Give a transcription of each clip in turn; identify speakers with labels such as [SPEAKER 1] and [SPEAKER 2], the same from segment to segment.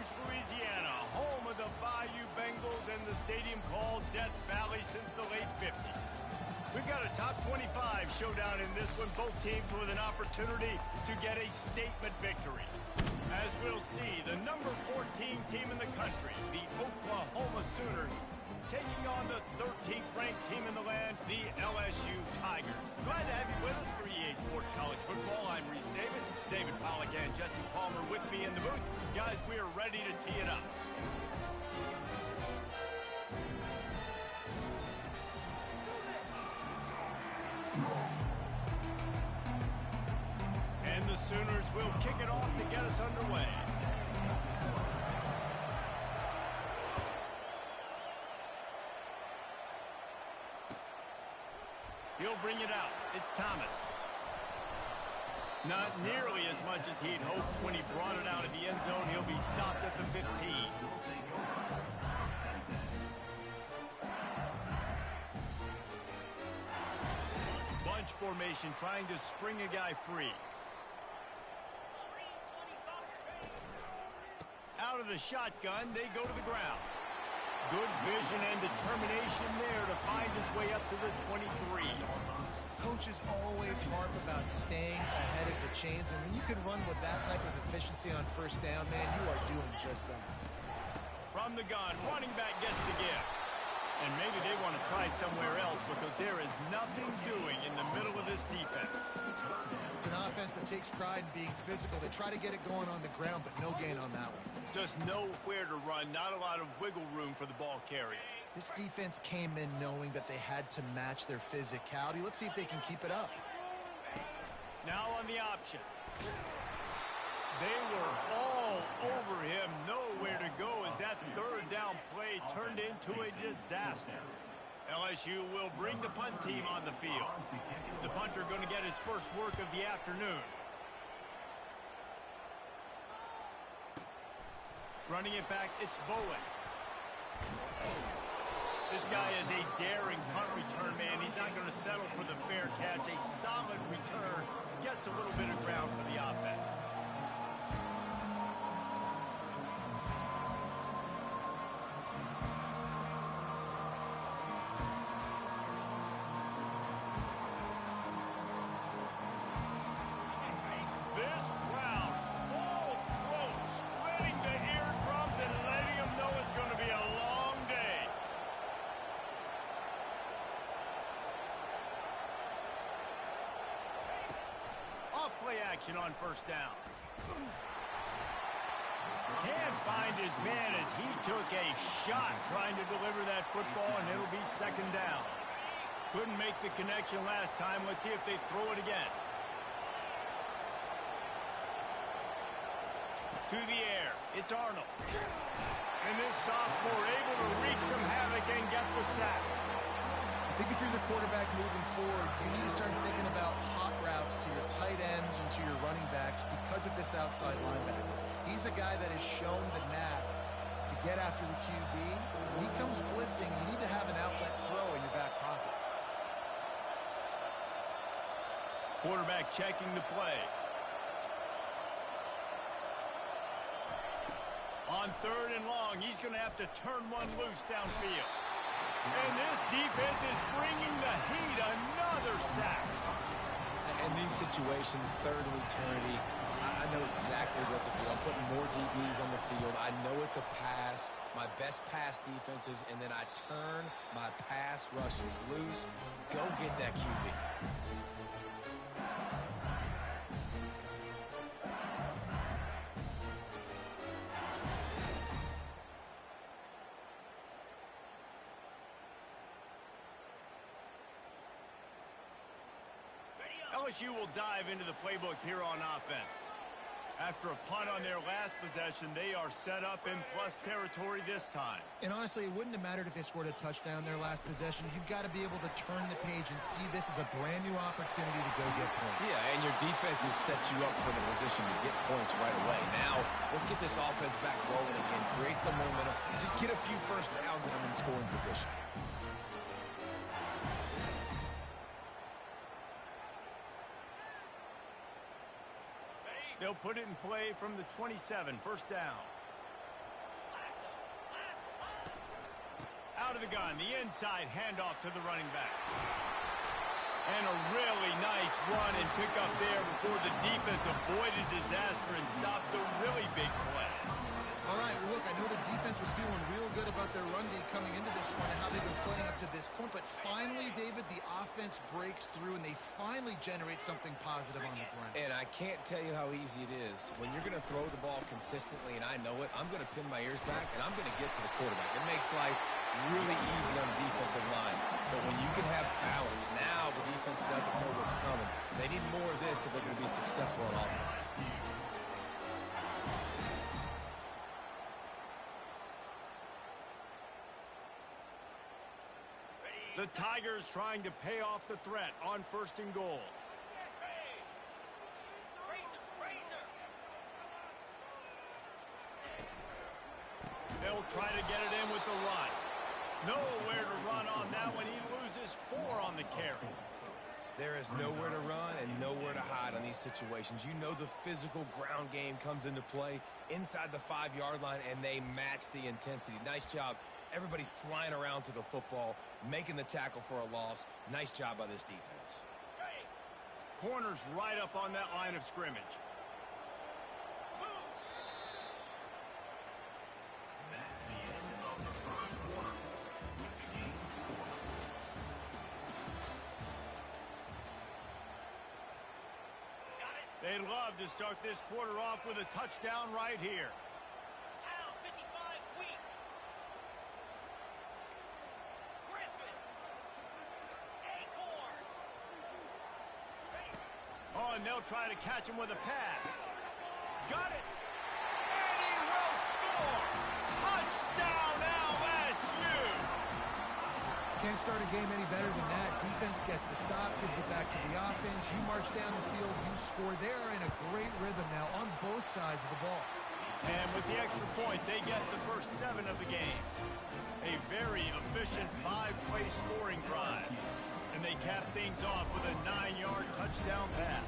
[SPEAKER 1] Rouge, Louisiana, home of the Bayou Bengals and the stadium called Death Valley since the late 50s. We've got a top 25 showdown in this one, both teams with an opportunity to get a statement victory. As we'll see, the number 14 team in the country, the Oklahoma Sooners, taking on the 13th ranked team in the land, the LSU Tigers. Glad to have you with us for EA Sports College Football. I'm Reese Davis, David Pollack and Jesse Palmer with me in the booth. Guys, we are ready to tee it up. And the Sooners will kick it off to get us underway. He'll bring it out. It's Thomas. Not nearly as much as he'd hoped when he brought it out of the end zone. He'll be stopped at the 15. Bunch formation trying to spring a guy free. Out of the shotgun, they go to the ground. Good vision and determination there to find his way up to the 23.
[SPEAKER 2] Coaches always harp about staying ahead of the chains, and when you can run with that type of efficiency on first down, man, you are doing just that.
[SPEAKER 1] From the gun, running back gets the gift. And maybe they want to try somewhere else because there is nothing doing in the middle of this defense.
[SPEAKER 2] It's an offense that takes pride in being physical. They try to get it going on the ground, but no gain on that one.
[SPEAKER 1] Just nowhere to run, not a lot of wiggle room for the ball carrier.
[SPEAKER 2] This defense came in knowing that they had to match their physicality. Let's see if they can keep it up.
[SPEAKER 1] Now on the option. They were all over him. Nowhere to go as that third down play turned into a disaster. LSU will bring the punt team on the field. The punter going to get his first work of the afternoon. Running it back, it's Bowen. This guy is a daring punt return man. He's not going to settle for the fair catch. A solid return gets a little bit of ground for the offense. This crowd, full throat, splitting the eardrums and letting them know it's going to be a long day. Off play action on first down. Can't find his man as he took a shot trying to deliver that football, and it'll be second down. Couldn't make the connection last time. Let's see if they throw it again. To the air, it's Arnold. And this sophomore able to wreak some havoc and get the sack.
[SPEAKER 2] I think if you're the quarterback moving forward, you need to start thinking about hot routes to your tight ends and to your running backs because of this outside linebacker. He's a guy that has shown the knack to get after the QB. When he comes blitzing, you need to have an outlet throw in your back pocket.
[SPEAKER 1] Quarterback checking the play. On third and long, he's going to have to turn one loose downfield. And this defense is bringing the heat. Another sack.
[SPEAKER 3] In these situations, third and eternity, I know exactly what to do. I'm putting more DBs on the field. I know it's a pass, my best pass defenses, and then I turn my pass rushers loose. Go get that QB.
[SPEAKER 1] LSU will dive into the playbook here on offense. After a punt on their last possession, they are set up in plus territory this time.
[SPEAKER 2] And honestly, it wouldn't have mattered if they scored a touchdown their last possession. You've got to be able to turn the page and see this as a brand new opportunity to go get points.
[SPEAKER 3] Yeah, and your defense has set you up for the position to get points right away. Now, let's get this offense back rolling again, create some momentum, just get a few first downs and I'm in scoring position.
[SPEAKER 1] They'll put it in play from the 27, first down. out of the gun. The inside handoff to the running back. And a really nice run and pick up there before the defense avoided disaster and stopped the really big play.
[SPEAKER 2] All right, well, look, I know the defense was feeling real good about their run D coming into this one and how they've been playing up to this point, but finally, David, the offense breaks through and they finally generate something positive on the ground.
[SPEAKER 3] And I can't tell you how easy it is. When you're going to throw the ball consistently, and I know it, I'm going to pin my ears back and I'm going to get to the quarterback. It makes life really easy on the defensive line. But when you can have balance, now the defense doesn't know what's coming. They need more of this if they're going to be successful on offense.
[SPEAKER 1] The Tigers trying to pay off the threat on 1st and goal. They'll try to get it in with the run. Nowhere to run on that one. He loses 4 on the carry.
[SPEAKER 3] There is nowhere to run and nowhere to hide on these situations. You know the physical ground game comes into play inside the 5-yard line, and they match the intensity. Nice job. Everybody flying around to the football, making the tackle for a loss. Nice job by this defense.
[SPEAKER 1] Corner's right up on that line of scrimmage. They'd love to start this quarter off with a touchdown right here. Oh, and they'll try to catch him with a pass. Got it. And he will score. Touchdown LSU.
[SPEAKER 2] Can't start a game any better than that. Defense gets the stop, gives it back to the offense. You march down the field, you score. They're in a great rhythm now on both sides of the ball.
[SPEAKER 1] And with the extra point, they get the first 7 of the game. A very efficient 5-play scoring drive. And they cap things off with a 9-yard touchdown pass.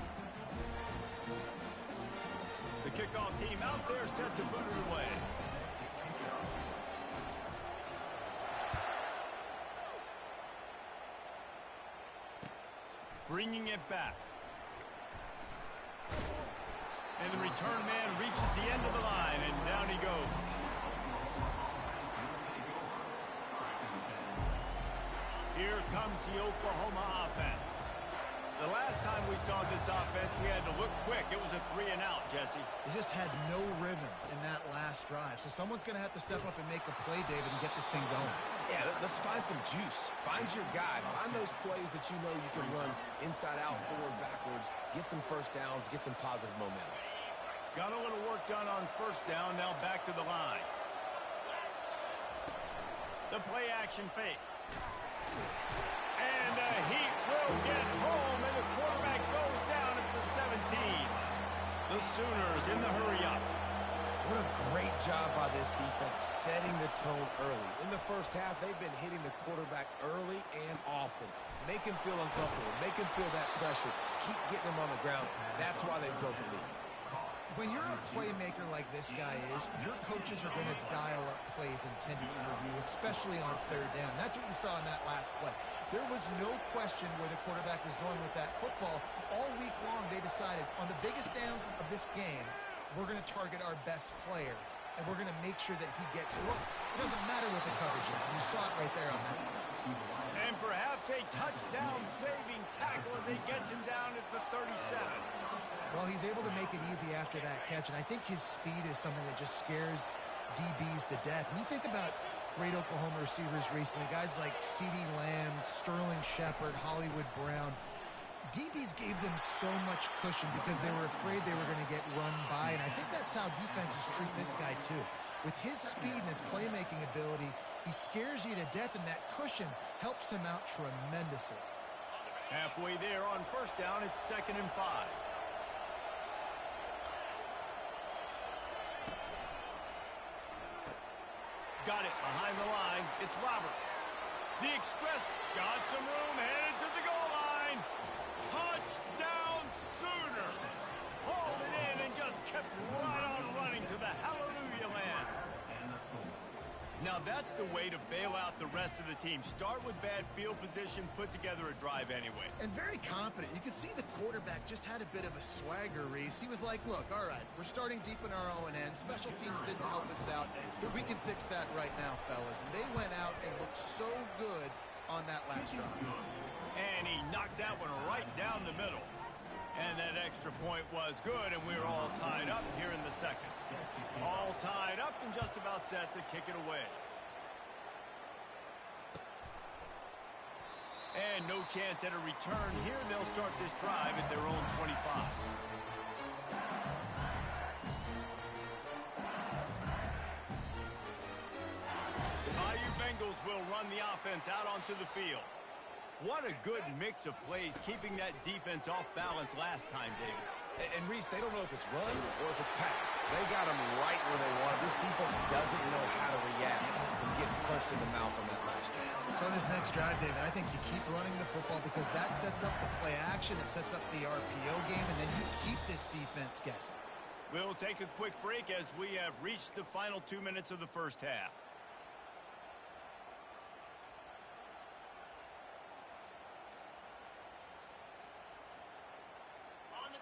[SPEAKER 1] The kickoff team out there set to boot it away. Bringing it back. And the return man reaches the end of the line, and down he goes. Here comes the Oklahoma offense. The last time we saw this offense, we had to look quick. It was a 3-and-out, Jesse.
[SPEAKER 2] They just had no rhythm in that last drive. So someone's going to have to step up and make a play, David, and get this thing going.
[SPEAKER 3] Yeah, let's find some juice. Find your guy. Find those plays that you know you can run inside out, forward, backwards. Get some first downs. Get some positive momentum.
[SPEAKER 1] Got a little work done on 1st down. Now back to the line. The play action fake. And the Heat will get home, and the quarterback goes down at the 17. The Sooners in the hurry-up.
[SPEAKER 3] What a great job by this defense setting the tone early. In the first half, they've been hitting the quarterback early and often. Make him feel uncomfortable. Make him feel that pressure. Keep getting him on the ground. That's why they built the lead.
[SPEAKER 2] When you're a playmaker like this guy is, your coaches are going to dial up plays intended for you, especially on 3rd down. That's what you saw in that last play. There was no question where the quarterback was going with that football. All week long, they decided on the biggest downs of this game, we're going to target our best player, and we're going to make sure that he gets looks. It doesn't matter what the coverage is, and you saw it right there on that.
[SPEAKER 1] And perhaps a touchdown-saving tackle as he gets him down at the 37.
[SPEAKER 2] Well, he's able to make it easy after that catch, and I think his speed is something that just scares DBs to death. When you think about great Oklahoma receivers recently, guys like CeeDee Lamb, Sterling Shepard, Hollywood Brown, DBs gave them so much cushion because they were afraid they were going to get run by, and I think that's how defenses treat this guy too. With his speed and his playmaking ability, he scares you to death, and that cushion helps him out tremendously.
[SPEAKER 1] Halfway there on 1st down, it's 2nd and 5. Got it behind the line. It's Roberts. The Express got some room, headed to the goal line. Touchdown Sooners. Hauled it in and just kept right on running to the hallelujah land. Now that's the way to bail out the rest of the team. Start with bad field position, put together a drive anyway.
[SPEAKER 2] And very confident. You could see the quarterback just had a bit of a swagger, Reese. He was like, look, all right, we're starting deep in our own end. Special teams didn't help us out, but we can fix that right now, fellas. And they went out and looked so good on that last drive.
[SPEAKER 1] And he knocked that one right down the middle. And that extra point was good, and we're all tied up here in the second. All tied up and just about set to kick it away. And no chance at a return here. They'll start this drive at their own 25. The Bayou Bengals will run the offense out onto the field. What a good mix of plays, keeping that defense off balance last time, David.
[SPEAKER 3] And Reese, they don't know if it's run or if it's pass. They got them right where they want. This defense doesn't know how to react from getting punched in the mouth on that last drive.
[SPEAKER 2] So on this next drive, David, I think you keep running the football because that sets up the play action, it sets up the RPO game, and then you keep this defense guessing.
[SPEAKER 1] We'll take a quick break as we have reached the final 2 minutes of the first half.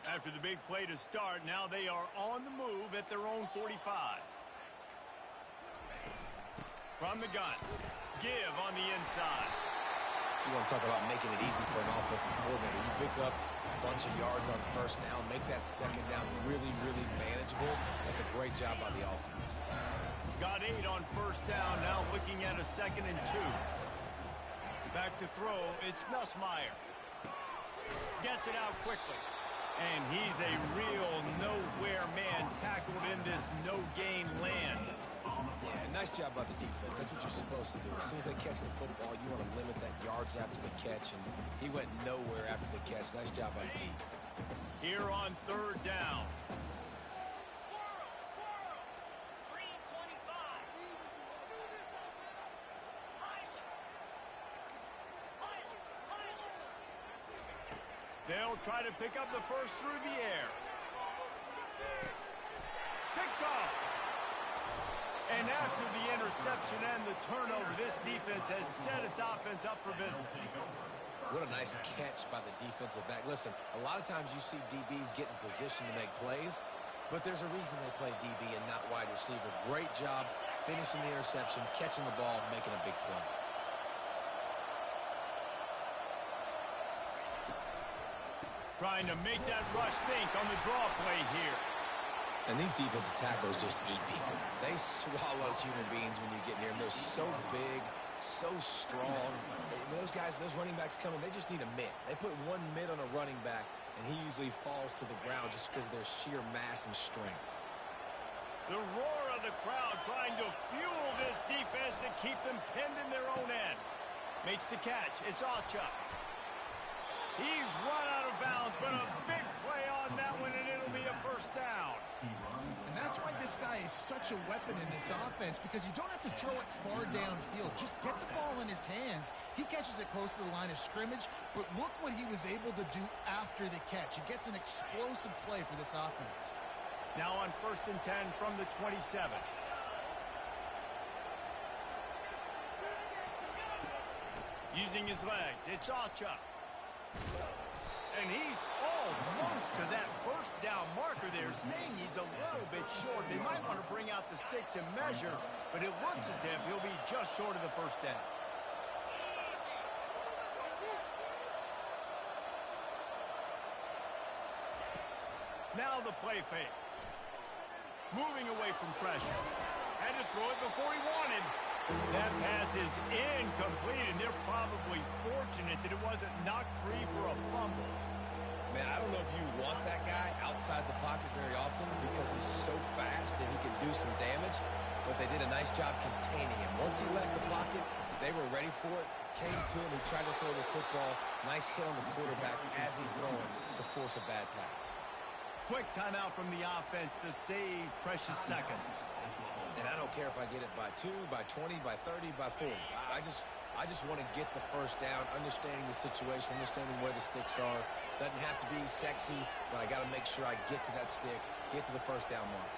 [SPEAKER 1] After the big play to start, now they are on the move at their own 45. From the gun, give on the inside.
[SPEAKER 3] You want to talk about making it easy for an offensive coordinator. You pick up a bunch of yards on first down, make that second down really, really manageable. That's a great job by the offense.
[SPEAKER 1] Got 8 on first down, now looking at a 2nd and 2. Back to throw, it's Nussmeier. Gets it out quickly. And he's a real nowhere man tackled in this no-gain land.
[SPEAKER 3] Yeah, nice job by the defense. That's what you're supposed to do. As soon as they catch the football, you want to limit that yards after the catch, and he went nowhere after the catch. Nice job by the defense.
[SPEAKER 1] Here on 3rd down. They'll try to pick up the first through the air. Picked off. And after the interception and the turnover, this defense has set its offense up for business.
[SPEAKER 3] What a nice catch by the defensive back. Listen, a lot of times you see DBs get in position to make plays, but there's a reason they play DB and not wide receiver. Great job finishing the interception, catching the ball, making a big play.
[SPEAKER 1] Trying to make that rush think on the draw play here.
[SPEAKER 3] And these defensive tackles just eat people. They swallow human beings when you get near them. They're so big, so strong. Those guys, those running backs coming, they just need a mid. They put one mid on a running back, and he usually falls to the ground just because of their sheer mass and strength.
[SPEAKER 1] The roar of the crowd trying to fuel this defense to keep them pinned in their own end. Makes the catch. It's Alchuk. He's run out of bounds, but a big play on that one, and it'll be a first down.
[SPEAKER 2] And that's why this guy is such a weapon in this offense, because you don't have to throw it far downfield. Just get the ball in his hands. He catches it close to the line of scrimmage, but look what he was able to do after the catch. He gets an explosive play for this offense.
[SPEAKER 1] Now on 1st and 10 from the 27. Using his legs, it's Alchuk. And he's almost to that first down marker there, saying he's a little bit short. They might want to bring out the sticks and measure, but it looks as if he'll be just short of the first down. Now the play fake. Moving away from pressure. Had to throw it before he wanted. That pass is incomplete, and they're probably fortunate that it wasn't knocked free for a fumble.
[SPEAKER 3] Man, I don't know if you want that guy outside the pocket very often because he's so fast and he can do some damage, but they did a nice job containing him. Once he left the pocket, they were ready for it, came to him, he tried to throw the football. Nice hit on the quarterback as he's throwing to force a bad pass.
[SPEAKER 1] Quick timeout from the offense to save precious seconds.
[SPEAKER 3] And I don't care if I get it by 2, by 20, by 30, by 40. I just want to get the first down, understanding the situation, understanding where the sticks are. Doesn't have to be sexy, but I got to make sure I get to that stick, get to the first down mark.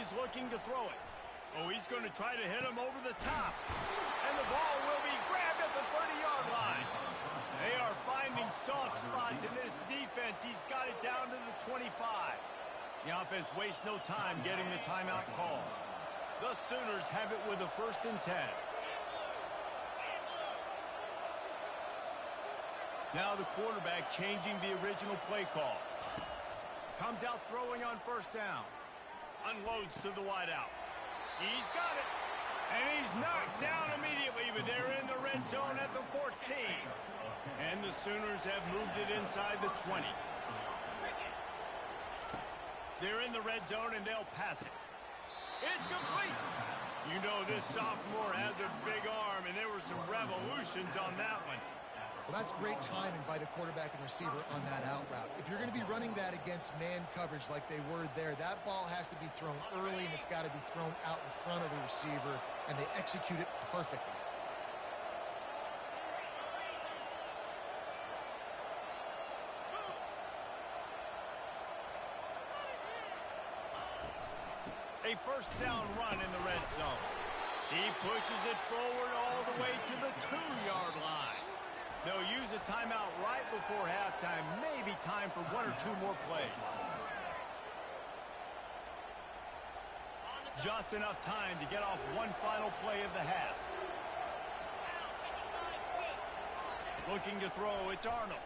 [SPEAKER 1] is looking to throw it. Oh, he's going to try to hit him over the top. And the ball will be grabbed at the 30-yard line. They are finding soft spots in this defense. He's got it down to the 25. The offense wastes no time getting the timeout call. The Sooners have it with a 1st and 10. Now the quarterback changing the original play call. Comes out throwing on 1st down. Unloads to the wideout. He's got it. And he's knocked down immediately, but they're in the red zone at the 14. And the Sooners have moved it inside the 20. They're in the red zone, and they'll pass it. It's complete. You know this sophomore has a big arm, and there were some revolutions on that one.
[SPEAKER 2] Well, that's great timing by the quarterback and receiver on that out route. If you're going to be running that against man coverage like they were there, that ball has to be thrown early, and it's got to be thrown out in front of the receiver, and they execute it perfectly.
[SPEAKER 1] A 1st down run in the red zone. He pushes it forward all the way to the 2-yard line. They'll use a timeout right before halftime. Maybe time for 1 or 2 more plays. Just enough time to get off one final play of the half. Looking to throw, it's Arnold.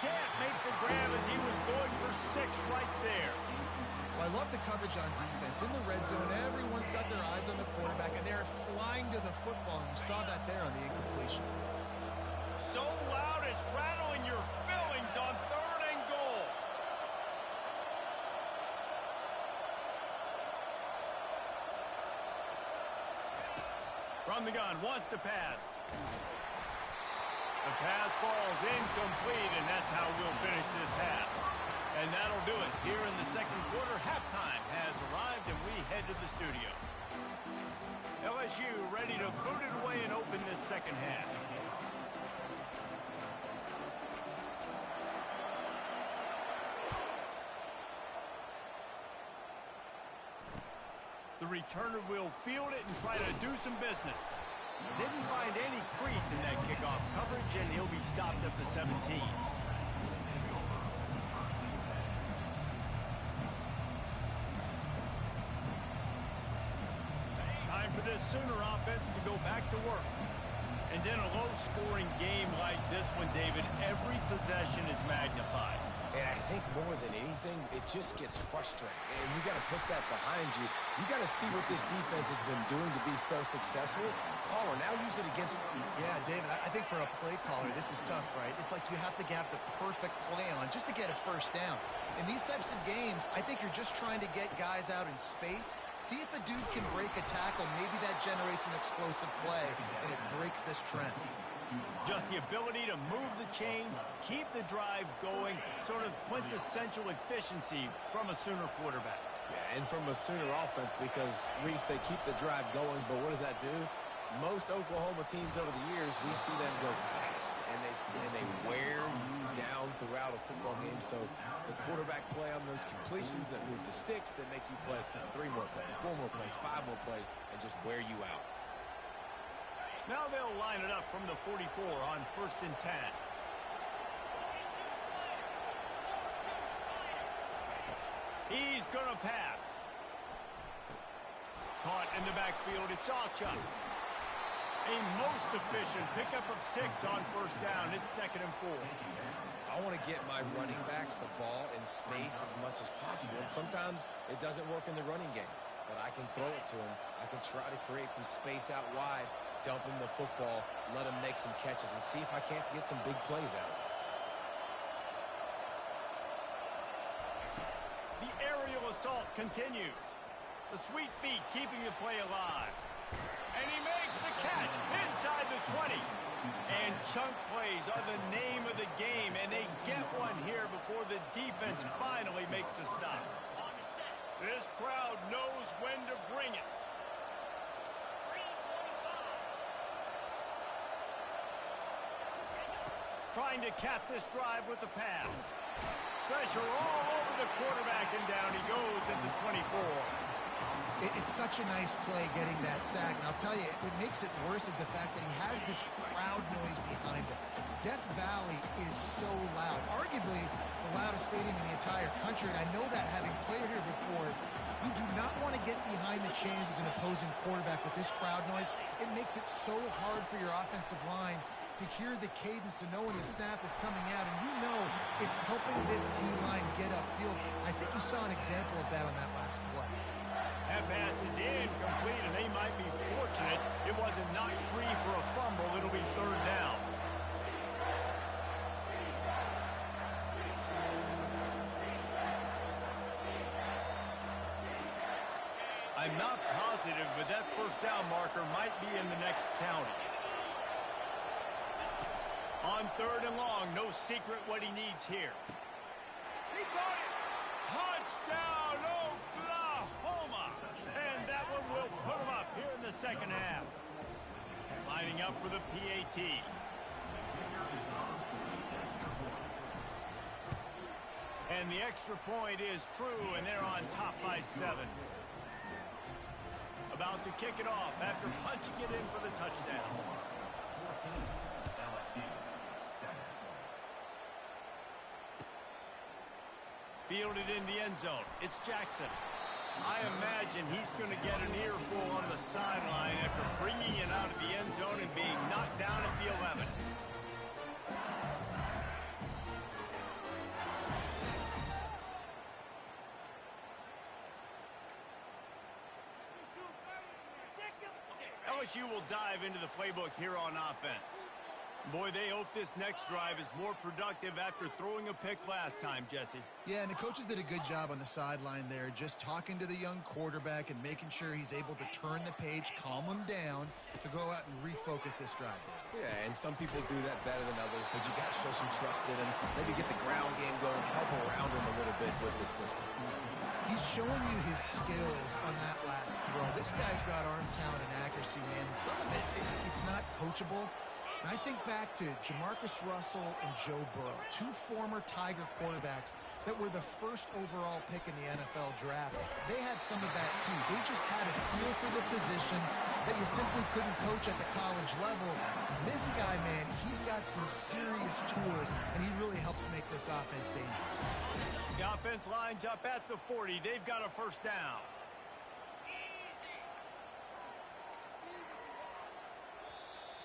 [SPEAKER 1] Can't make the grab as he was going for 6 right there.
[SPEAKER 2] Well, I love the coverage on defense. In the red zone, everyone's got their eyes on the quarterback, and they're flying to the football, and you saw that there on the incompletion.
[SPEAKER 1] So loud it's rattling your fillings on 3rd and goal. From the gun, wants to pass. The pass falls incomplete, and that's how we'll finish this half. And that'll do it. Here in the 2nd quarter, halftime has arrived, and we head to the studio. LSU ready to boot it away and open this 2nd half. The returner will field it and try to do some business. Didn't find any crease in that kickoff coverage, and he'll be stopped at the 17. Time for this Sooner offense to go back to work. And in a low-scoring game like this one, David, every possession is magnified.
[SPEAKER 3] And I think more than anything, it just gets frustrating. And you got to put that behind you. You got to see what this defense has been doing to be so successful. Caller, now use it against them.
[SPEAKER 2] Yeah, David, I think for a play caller, this is tough, right? It's like you have to have the perfect play on just to get a 1st down. In these types of games, I think you're just trying to get guys out in space, see if a dude can break a tackle. Maybe that generates an explosive play, and it breaks this trend.
[SPEAKER 1] Just the ability to move the chains, keep the drive going, sort of quintessential efficiency from a Sooner quarterback.
[SPEAKER 3] Yeah, and from a Sooner offense, because, Reese, they keep the drive going, but what does that do? Most Oklahoma teams over the years, we see them go fast, and they wear you down throughout a football game. So the quarterback play on those completions that move the sticks, that make you play 3 more plays, 4 more plays, 5 more plays, and just wear you out.
[SPEAKER 1] Now they'll line it up from the 44 on 1st and 10. He's going to pass. Caught in the backfield, it's Acha. A most efficient pickup of 6 on 1st down. It's 2nd and 4.
[SPEAKER 3] I want to get my running backs the ball in space as much as possible. And sometimes it doesn't work in the running game, but I can throw it to him. I can try to create some space out wide, dump him the football, let him make some catches, and see if I can't get some big plays out of it.
[SPEAKER 1] The aerial assault continues. The sweet feet keeping the play alive. And he makes the catch inside the 20. And chunk plays are the name of the game, and they get one here before the defense finally makes the stop. This crowd knows when to bring it. trying to cap this drive with a pass. Pressure all over the quarterback, and down he goes at the 24.
[SPEAKER 2] It's such a nice play getting that sack, and I'll tell you, what makes it worse is the fact that he has this crowd noise behind him. Death Valley is so loud, arguably the loudest stadium in the entire country, and I know that having played here before. You do not want to get behind the chains as an opposing quarterback with this crowd noise. It makes it so hard for your offensive line to hear the cadence, to know when the snap is coming out, and you know it's helping this D-line get upfield. I think you saw an example of that on that last play.
[SPEAKER 1] That pass is incomplete, and they might be fortunate it wasn't knocked free for a fumble. It'll be third down. I'm not positive, but that first down marker might be in the next county. On third and long, no secret what he needs here. He got it! Touchdown, Oklahoma! And that one will put him up here in the second half. Lining up for the PAT. And the extra point is true, and they're on top by 7. About to kick it off after punching it in for the touchdown. Fielded in the end zone. It's Jackson. I imagine he's going to get an earful on the sideline after bringing it out of the end zone and being knocked down at the 11. LSU will dive into the playbook here on offense. Boy, they hope this next drive is more productive after throwing a pick last time, Jesse.
[SPEAKER 2] Yeah, and the coaches did a good job on the sideline there, just talking to the young quarterback and making sure he's able to turn the page, calm him down, to go out and refocus this drive.
[SPEAKER 3] Yeah, and some people do that better than others, but you got to show some trust in him, maybe get the ground game going, help around him a little bit with the system.
[SPEAKER 2] He's showing you his skills on that last throw. This guy's got arm talent and accuracy, man. Some of it's not coachable. And I think back to Jamarcus Russell and Joe Burrow, two former Tiger quarterbacks that were the first overall pick in the NFL draft. They had some of that too. They just had a feel for the position that you simply couldn't coach at the college level. This guy, man, he's got some serious tools, and he really helps make this offense dangerous.
[SPEAKER 1] The offense lines up at the 40. They've got a first down.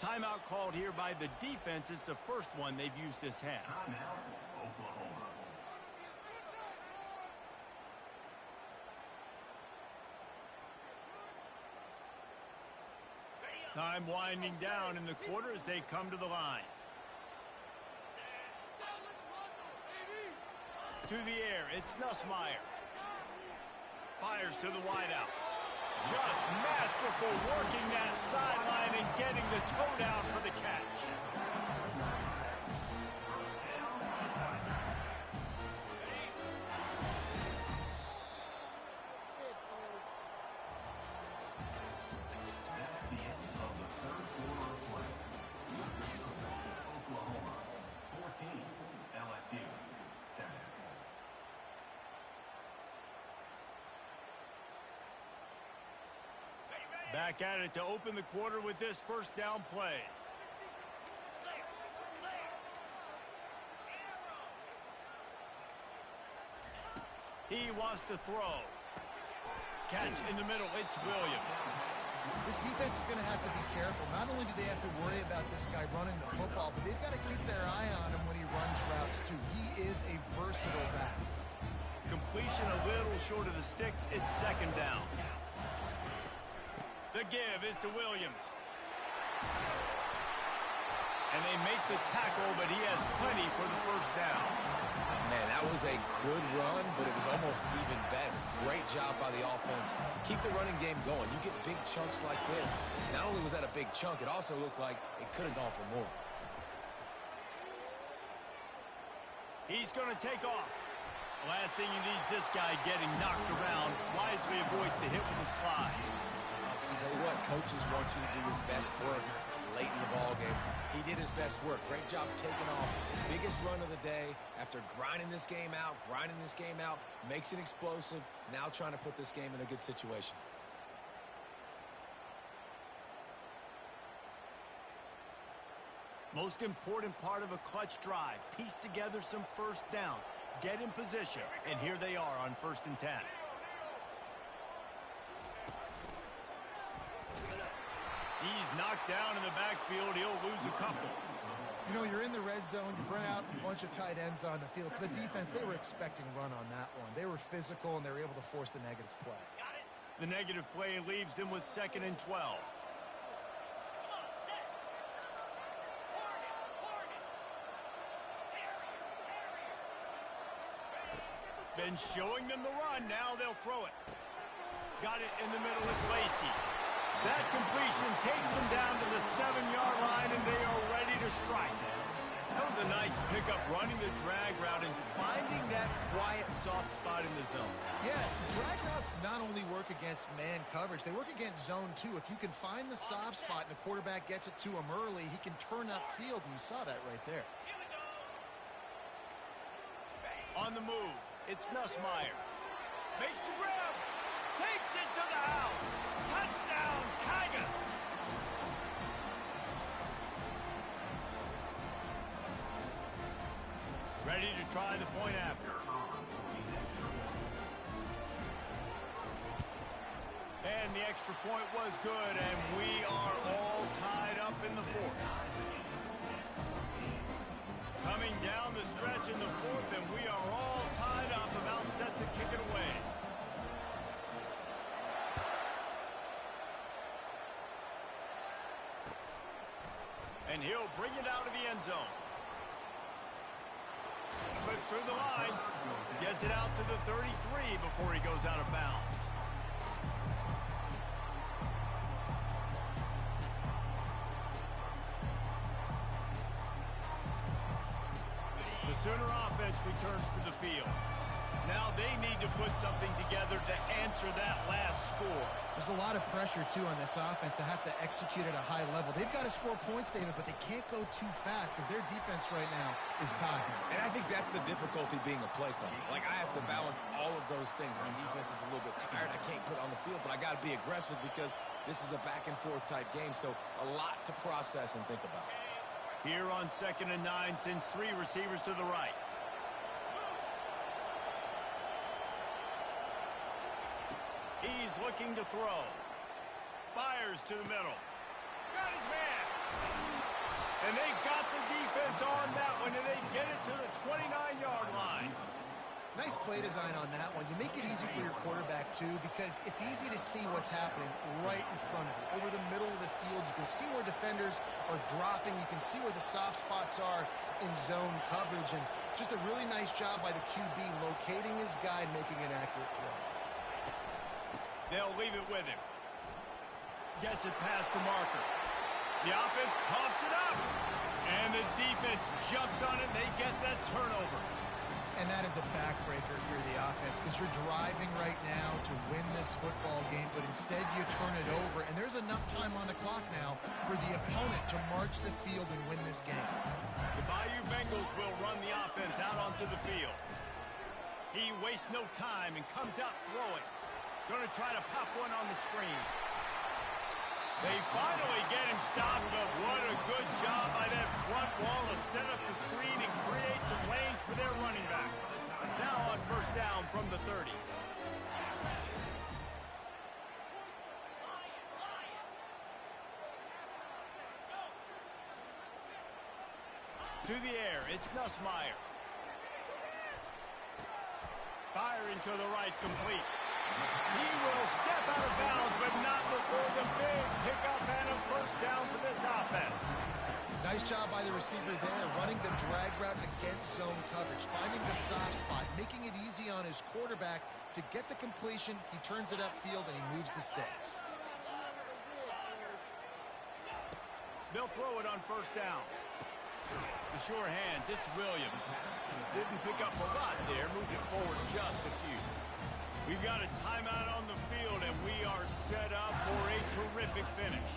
[SPEAKER 1] Timeout called here by the defense. It's the first one they've used this half. Time winding down in the quarter as they come to the line. To the air, it's Nussmeier. Fires to the wideout. Just masterful working that sideline and getting the toe down for the catch.
[SPEAKER 4] That's the end of the third quarter of play. Oklahoma 14, LSU 7.
[SPEAKER 1] Back at it to open the quarter with this first down play. He wants to throw. Catch in the middle. It's Williams.
[SPEAKER 2] This defense is going to have to be careful. Not only do they have to worry about this guy running the football, but they've got to keep their eye on him when he runs routes too. He is a versatile back.
[SPEAKER 1] Completion a little short of the sticks. It's second down. The give is to Williams. And they make the tackle, but he has plenty for the first down.
[SPEAKER 3] Man, that was a good run, but it was almost even better. Great job by the offense. Keep the running game going. You get big chunks like this. Not only was that a big chunk, it also looked like it could have gone for more.
[SPEAKER 1] He's going to take off. The last thing you need is this guy getting knocked around. Wisely avoids the hit with the slide.
[SPEAKER 3] I'll tell you what, coaches want you to do your best work late in the ball game. He did his best work. Great job taking off. Biggest run of the day after grinding this game out, makes it explosive. Now trying to put this game in a good situation.
[SPEAKER 1] Most important part of a clutch drive. Piece together some first downs. Get in position. And here they are on 1st and 10. He's knocked down in the backfield. He'll lose a couple.
[SPEAKER 2] You know, you're in the red zone. You bring out a bunch of tight ends on the field. So the defense, they were expecting run on that one. They were physical, and they were able to force the negative play.
[SPEAKER 1] The negative play leaves them with 2nd and 12. Been showing them the run. Now they'll throw it. Got it in the middle. It's Lacy. That completion takes them down to the 7-yard line, and they are ready to strike. That was a nice pickup, running the drag route and finding that quiet, soft spot in the zone.
[SPEAKER 2] Yeah, drag routes not only work against man coverage, they work against zone too. If you can find the soft spot and the quarterback gets it to him early, he can turn upfield, and you saw that right there.
[SPEAKER 1] On the move, it's Nussmeier. Makes the grab. Takes it to the house. Touchdown, Tigers. Ready to try the point after. And the extra point was good, and we are all tied up in the 4th. Coming down the stretch in the 4th, and we are all tied up, about set to kick it away. And he'll bring it out of the end zone. Slips through the line. Gets it out to the 33 before he goes out of bounds. The Sooner offense returns to the field. Now they need to put something together to answer that last score.
[SPEAKER 2] There's a lot of pressure, too, on this offense to have to execute at a high level. They've got to score points, David, but they can't go too fast because their defense right now is tied.
[SPEAKER 3] And I think that's the difficulty being a play caller. Like, I have to balance all of those things. My defense is a little bit tired. I can't put it on the field, but I got to be aggressive because this is a back-and-forth type game, so a lot to process and think about.
[SPEAKER 1] Here on 2nd and 9, sends 3 receivers to the right. He's looking to throw. Fires to the middle. Got his man. And they got the defense on that one, and they get it to the 29-yard line.
[SPEAKER 2] Nice play design on that one. You make it easy for your quarterback, too, because it's easy to see what's happening right in front of you. Over the middle of the field, you can see where defenders are dropping. You can see where the soft spots are in zone coverage. And just a really nice job by the QB locating his guy and making an accurate throw.
[SPEAKER 1] They'll leave it with him. Gets it past the marker. The offense coughs it up. And the defense jumps on it. They get that turnover.
[SPEAKER 2] And that is a backbreaker through the offense because you're driving right now to win this football game, but instead you turn it over, and there's enough time on the clock now for the opponent to march the field and win this game.
[SPEAKER 1] The Bayou Bengals will run the offense out onto the field. He wastes no time and comes out throwing. Going to try to pop one on the screen. They finally get him stopped, but what a good job by that front wall to set up the screen and create some lanes for their running back. Now on 1st down from the 30. To the air, it's Nussmeier. Firing to the right, complete. He will step out of bounds, but not before the big pickup and a 1st down for this offense.
[SPEAKER 2] Nice job by the receiver there, running the drag route against zone coverage, finding the soft spot, making it easy on his quarterback to get the completion. He turns it upfield, and he moves the sticks.
[SPEAKER 1] They'll throw it on 1st down. The sure hands, it's Williams. Didn't pick up a lot there, moved it forward just a few. We've got a timeout on the field, and we are set up for a terrific finish.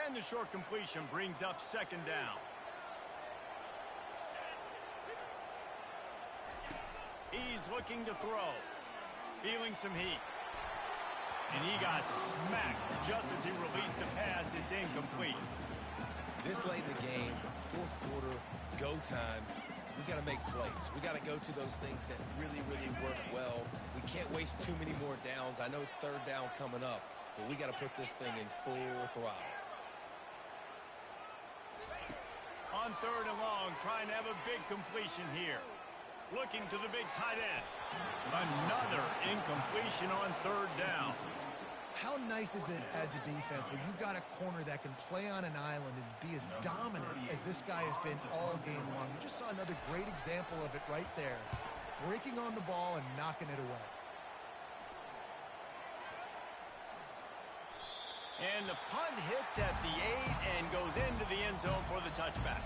[SPEAKER 1] And the short completion brings up second down. He's looking to throw. Feeling some heat. And he got smacked just as he released the pass. It's incomplete.
[SPEAKER 3] This late in the game, fourth quarter, go time, we got to make plays. We got to go to those things that really, really work well. We can't waste too many more downs. I know it's third down coming up, but we got to put this thing in full throttle.
[SPEAKER 1] On third and long, trying to have a big completion here. Looking to the big tight end. Another incompletion on third down.
[SPEAKER 2] How nice is it as a defense when you've got a corner that can play on an island and be as dominant as this guy has been all game long? We just saw another great example of it right there. Breaking on the ball and knocking it away.
[SPEAKER 1] And the punt hits at the 8 and goes into the end zone for the touchback.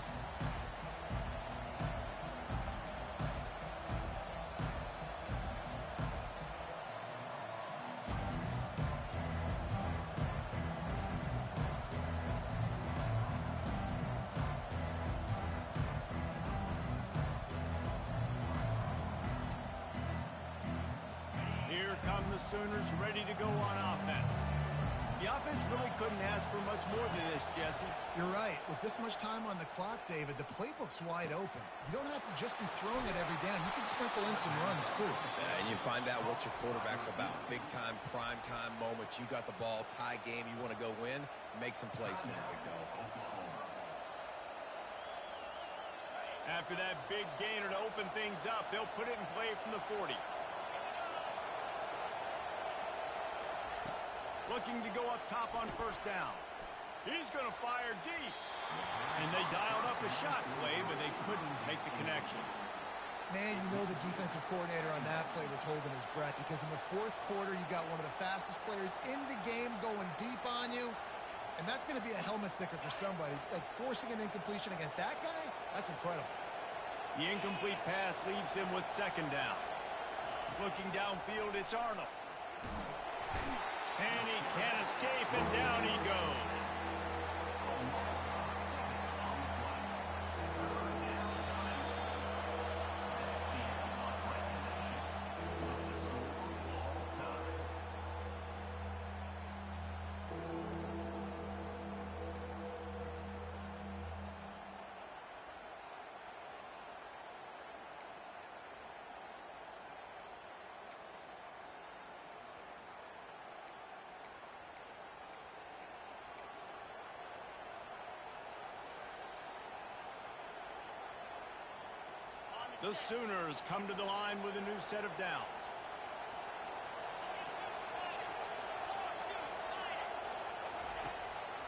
[SPEAKER 1] Here come the Sooners ready to go on offense. The offense really couldn't ask for much more than this, Jesse.
[SPEAKER 2] You're right. With this much time on the clock, David, the playbook's wide open. You don't have to just be throwing it every down. You can sprinkle in some runs, too.
[SPEAKER 3] And you find out what your quarterback's about. Big time, prime time moment. You got the ball, tie game. You want to go win, make some plays for the big dog.
[SPEAKER 1] After that big gainer to open things up, they'll put it in play from the 40. Looking to go up top on first down. He's going to fire deep. And they dialed up a shot play, but they couldn't make the connection.
[SPEAKER 2] Man, you know the defensive coordinator on that play was holding his breath because in the fourth quarter, you got one of the fastest players in the game going deep on you. And that's going to be a helmet sticker for somebody. Like forcing an incompletion against that guy, that's incredible.
[SPEAKER 1] The incomplete pass leaves him with second down. Looking downfield, it's Arnold. And he can't escape, and down he goes. The Sooners come to the line with a new set of downs.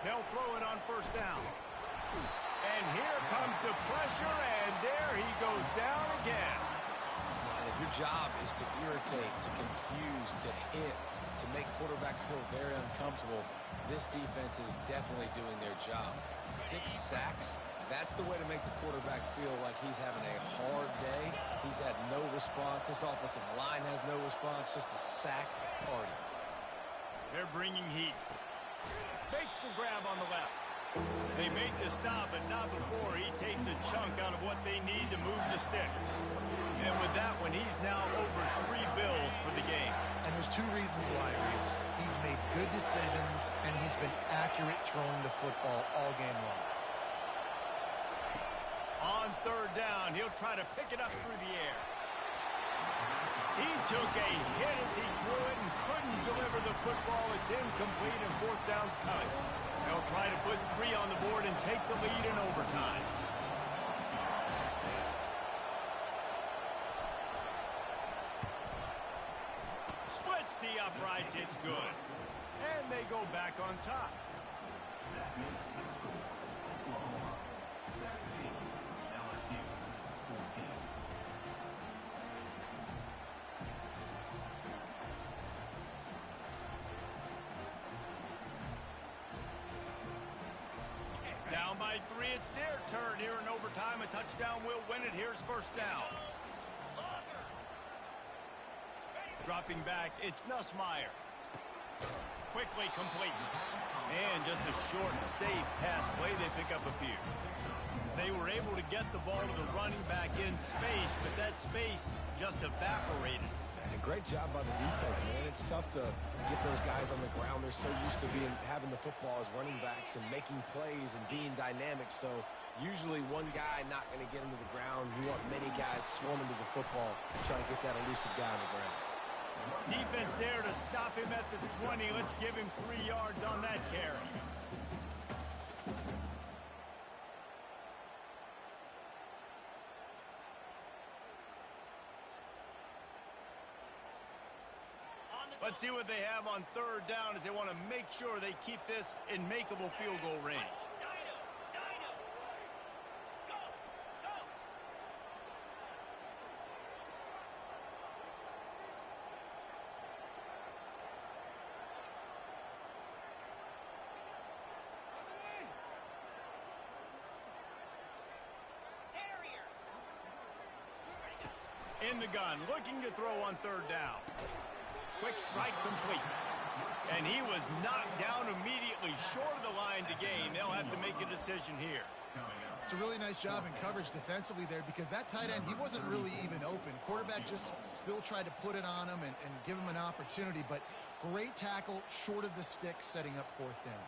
[SPEAKER 1] They'll throw it on first down. And here comes the pressure, and there he goes down again.
[SPEAKER 3] And if your job is to irritate, to confuse, to hit, to make quarterbacks feel very uncomfortable, this defense is definitely doing their job. 6 sacks. That's the way to make the quarterback feel like he's having a hard day. He's had no response. This offensive line has no response, just a sack party.
[SPEAKER 1] They're bringing heat. Makes the grab on the left. They make the stop, but not before he takes a chunk out of what they need to move the sticks. And with that one, he's now over 3 bills for the game.
[SPEAKER 2] And there's 2 reasons why, Reese. He's made good decisions, and he's been accurate throwing the football all game long.
[SPEAKER 1] On third down, he'll try to pick it up through the air. He took a hit as he threw it and couldn't deliver the football. It's incomplete, and fourth down's coming. They'll try to put 3 on the board and take the lead in overtime. Splits the uprights. It's good. And they go back on top.
[SPEAKER 4] That makes the score. Oklahoma 17, LSU 14.
[SPEAKER 1] Down by 3, it's their turn here in overtime. A touchdown will win it. Here's first down. Dropping back, it's Nussmeier. Quickly complete. And just a short, safe pass play. They pick up a few. They were able to get the ball to the running back in space, but that space just evaporated.
[SPEAKER 3] And a great job by the defense, man. It's tough to get those guys on the ground. They're so used to having the football as running backs and making plays and being dynamic. So usually one guy not going to get into the ground. You want many guys swarming to the football, trying to get that elusive guy on the ground.
[SPEAKER 1] Defense there to stop him at the 20. Let's give him 3 yards on that carry. Let's see what they have on 3rd down as they want to make sure they keep this in makeable field goal range. In the gun, looking to throw on 3rd down. Quick strike complete. And he was knocked down immediately short of the line to gain. They'll have to make a decision here.
[SPEAKER 2] It's a really nice job in coverage defensively there because that tight end, he wasn't really even open. Quarterback just still tried to put it on him and give him an opportunity, but great tackle short of the stick, setting up 4th down.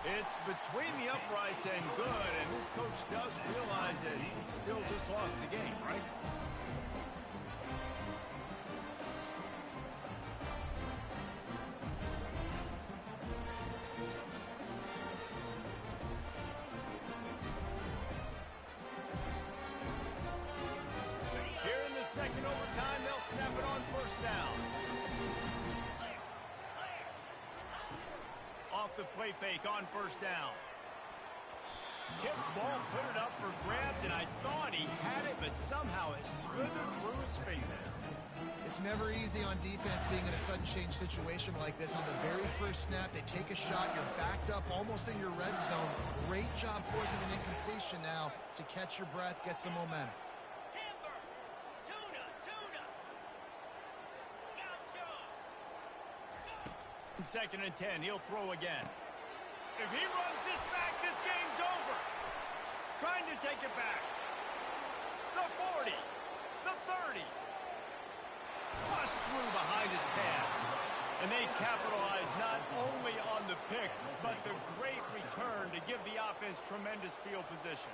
[SPEAKER 1] It's between the uprights and good, and this coach does realize that he's still just lost the game, right? Here in the second overtime, they'll snap it on 1st down. Off the play fake on 1st down. Tip ball, put it up for grabs, and I thought he had it, but somehow it slithered through his fingers.
[SPEAKER 2] It's never easy on defense being in a sudden change situation like this. On the very first snap, they take a shot. You're backed up almost in your red zone. Great job forcing an incompletion now to catch your breath, get some momentum.
[SPEAKER 1] 2nd and 10, he'll throw again. If he runs this back, this game's over. Trying to take it back. The 40, the 30. Bust through behind his pad. And they capitalize not only on the pick, but the great return to give the offense tremendous field position.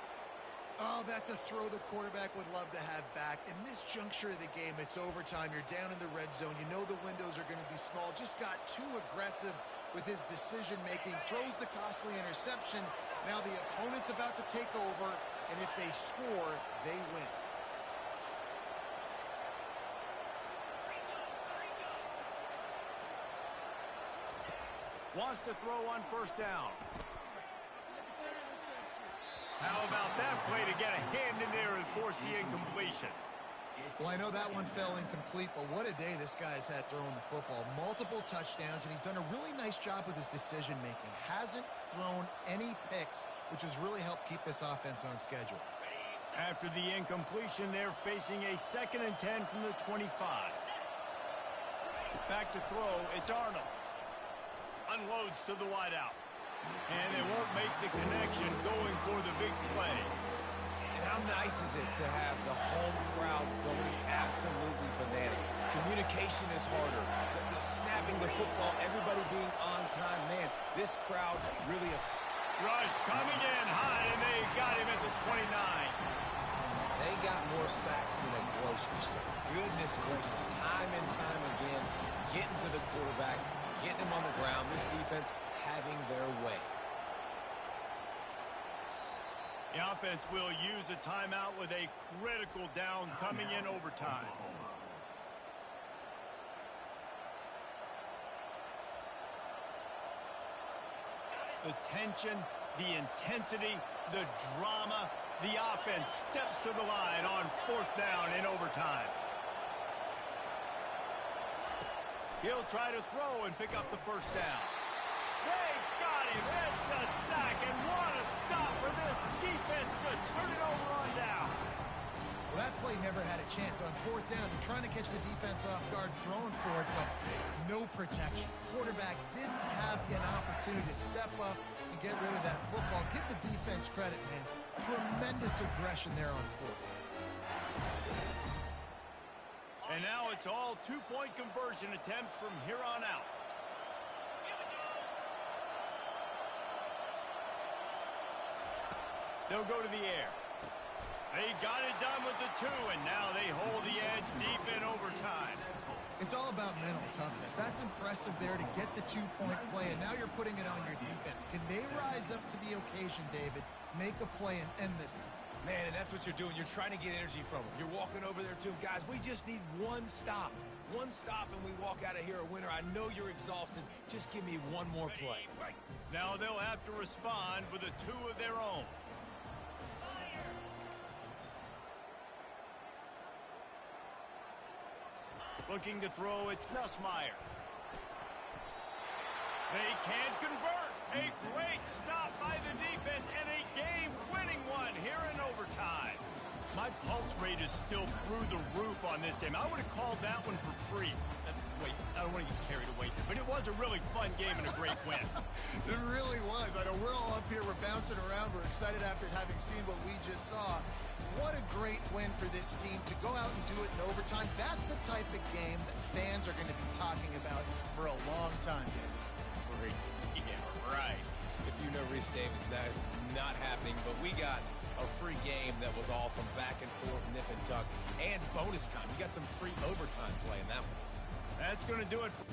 [SPEAKER 2] Oh, that's a throw the quarterback would love to have back. In this juncture of the game, it's overtime. You're down in the red zone. You know the windows are going to be small. Just got too aggressive with his decision-making. Throws the costly interception. Now the opponent's about to take over, and if they score, they win.
[SPEAKER 1] Wants to throw on 1st down. How about that play to get a hand in there and force the incompletion?
[SPEAKER 2] Well, I know that one fell incomplete, but what a day this guy's had throwing the football. Multiple touchdowns, and he's done a really nice job with his decision-making. Hasn't thrown any picks, which has really helped keep this offense on schedule.
[SPEAKER 1] After the incompletion, they're facing a 2nd and 10 from the 25. Back to throw, it's Arnold. Unloads to the wideout. And they won't make the connection going for the big play.
[SPEAKER 3] And how nice is it to have the home crowd going absolutely bananas? Communication is harder. The snapping the football, everybody being on time. Man, this crowd really...
[SPEAKER 1] Rush coming in high, and they got him at the 29.
[SPEAKER 3] They got more sacks than a grocery store. Goodness gracious, time and time again, getting to the quarterback, getting him on the ground. This defense having their way.
[SPEAKER 1] The offense will use a timeout with a critical down coming in overtime. The tension, the intensity, the drama, the offense steps to the line on 4th down in overtime. He'll try to throw and pick up the 1st down. They got him. It's a sack, and what a stop for this defense to turn it over on down.
[SPEAKER 2] Well, that play never had a chance. On fourth down, they're trying to catch the defense off guard, throwing for it, but no protection. Quarterback didn't have an opportunity to step up and get rid of that football. Give the defense credit, man. Tremendous aggression there on fourth.
[SPEAKER 1] And now it's all two-point conversion attempts from here on out. They'll go to the air. They got it done with the 2, and now they hold the edge deep in overtime.
[SPEAKER 2] It's all about mental toughness. That's impressive there to get the 2-point play, and now you're putting it on your defense. Can they rise up to the occasion, David, make a play and end this thing?
[SPEAKER 3] Man, and that's what you're doing. You're trying to get energy from them. You're walking over there to them. Guys, we just need one stop. One stop, and we walk out of here a winner. I know you're exhausted. Just give me one more play.
[SPEAKER 1] Now they'll have to respond with a 2 of their own. Looking to throw, it's Nussmeier. They can't convert. A great stop by the defense and a game-winning one here in overtime. My pulse rate is still through the roof on this game. I would have called that one for free. Wait, I don't want to get carried away here, but it was a really fun game and a great win.
[SPEAKER 2] It really was. I know we're all up here, we're bouncing around, we're excited after having seen what we just saw. What a great win for this team to go out and do it in overtime. That's the type of game that fans are going to be talking about for a long time, David.
[SPEAKER 3] Great. Yeah, right. If you know Reese Davis, that is not happening, but we got a free game that was awesome, back and forth, nip and tuck, and bonus time. You got some free overtime play in that one.
[SPEAKER 1] That's going to do it for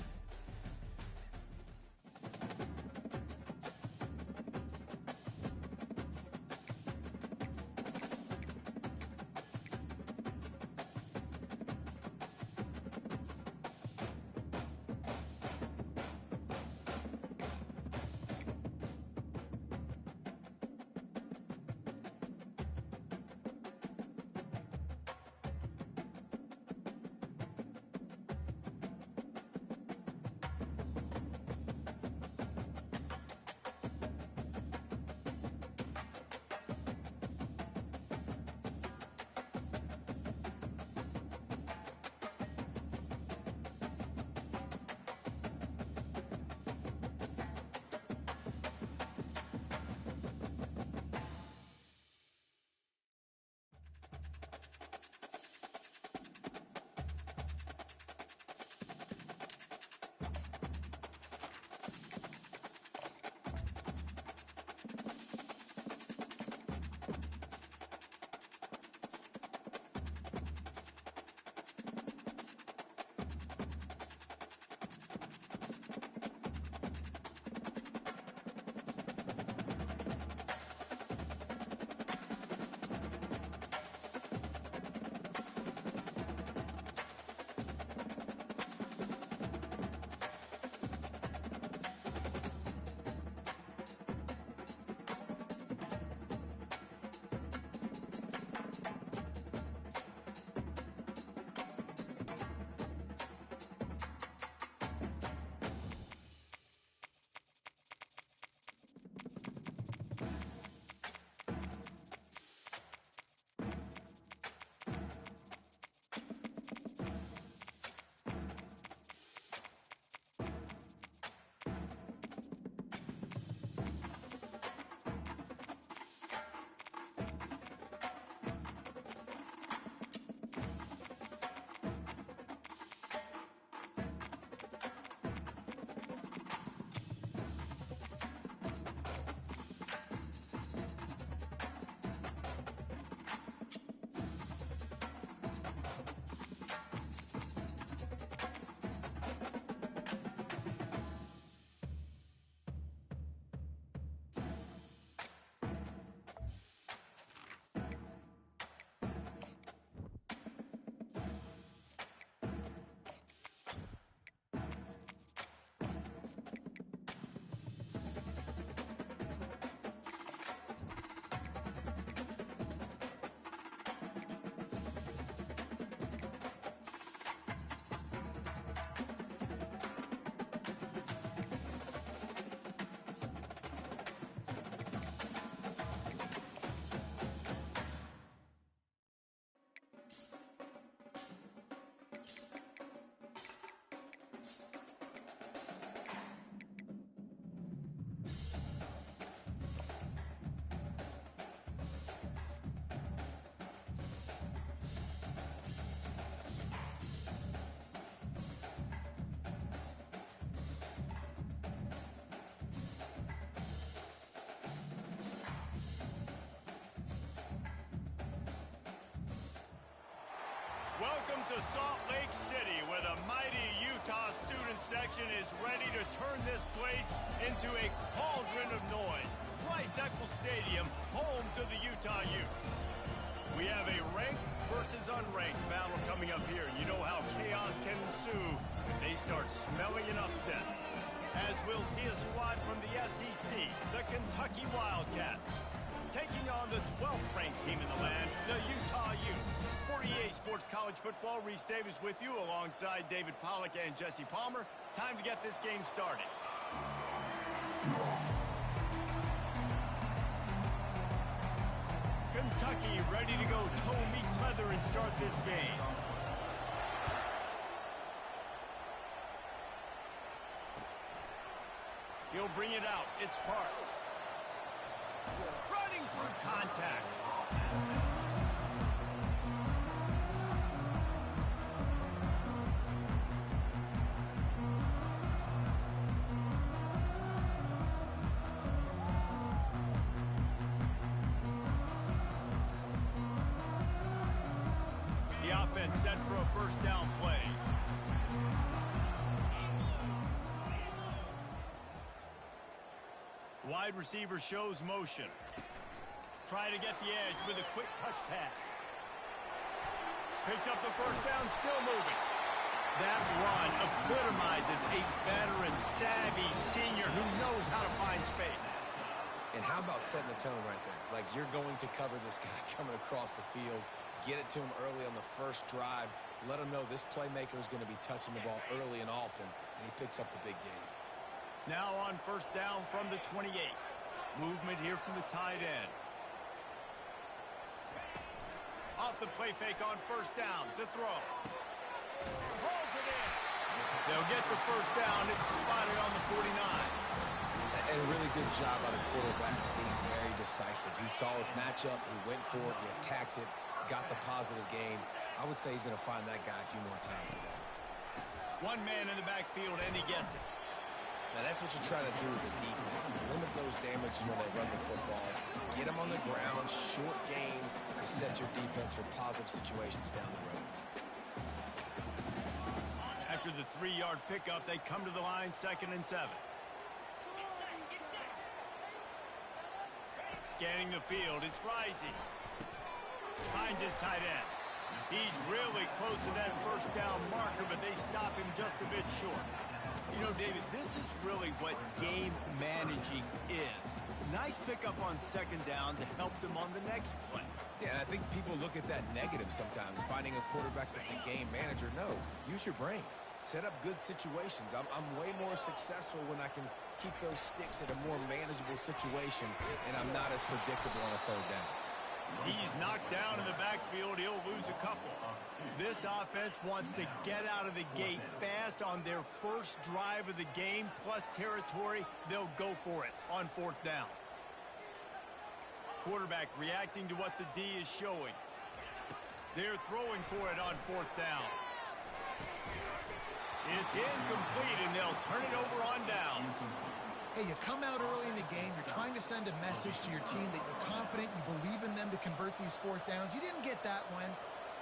[SPEAKER 1] Welcome to Salt Lake City, where the mighty Utah student section is ready to turn this place into a cauldron of noise. Rice-Eccles Stadium, home to the Utah Utes. We have a ranked versus unranked battle coming up here. You know how chaos can ensue when they start smelling an upset. As we'll see a squad from the SEC, the Kentucky Wildcats, taking on the 12th ranked team in the land, the Utah Utes. For EA Sports College Football, Reese Davis with you alongside David Pollack and Jesse Palmer. Time to get this game started. Kentucky ready to go toe meets leather and start this game. He'll bring it out. It's Parks. Running through contact. The offense set for a first down play. Wide receiver shows motion. Try to get the edge with a quick touch pass. Picks up the first down, still moving. That run epitomizes a veteran, savvy senior who knows how to find space.
[SPEAKER 3] And how about setting the tone right there? Like, you're going to cover this guy coming across the field. Get it to him early on the first drive. Let him know this playmaker is going to be touching the ball early and often, and he picks up the big game.
[SPEAKER 1] Now on first down from the 28. Movement here from the tight end. Off the play fake on first down to throw. Pulls it in. They'll get the first down. It's spotted on the 49.
[SPEAKER 3] And a really good job by the quarterback being very decisive. He saw his matchup. He went for it. He attacked it. Got the positive gain. I would say he's going to find that guy a few more times today.
[SPEAKER 1] One man in the backfield, and he gets it.
[SPEAKER 3] Now, that's what you try to do as a defense. Limit those damages when they run the football. Get them on the ground, short gains to set your defense for positive situations down the road.
[SPEAKER 1] After the 3-yard pickup, they come to the line, 2nd and 7. Scanning the field, it's Rising. Finds his tight end. He's really close to that first down marker, but they stop him just a bit short. You know, David, this is really what game managing is. Nice pickup on 2nd down to help them on the next play.
[SPEAKER 3] Yeah, and I think people look at that negative sometimes, finding a quarterback that's a game manager. No, use your brain. Set up good situations. I'm way more successful when I can keep those sticks at a more manageable situation, and I'm not as predictable on a 3rd down.
[SPEAKER 1] He's knocked down in the backfield. He'll lose a couple. This offense wants to get out of the gate fast on their first drive of the game, plus territory. They'll go for it on 4th down. Quarterback reacting to what the D is showing. They're throwing for it on 4th down. It's incomplete, and they'll turn it over on downs.
[SPEAKER 2] Hey, you come out early in the game, you're trying to send a message to your team that you're confident, you believe in them to convert these 4th downs. You didn't get that one,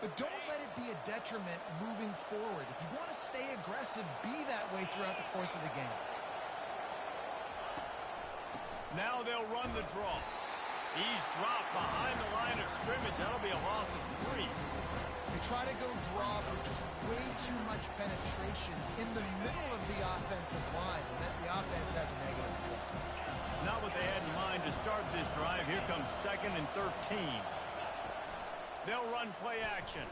[SPEAKER 2] but don't let it be a detriment moving forward. If you want to stay aggressive, be that way throughout the course of the game.
[SPEAKER 1] Now they'll run the draw. He's dropped behind the line of scrimmage. That'll be a loss of 3.
[SPEAKER 2] They try to go draw with just way too much penetration in the middle of the offensive line, and then the offense has a negative play.
[SPEAKER 1] Not what they had in mind to start this drive. Here comes 2nd and 13. They'll run play action.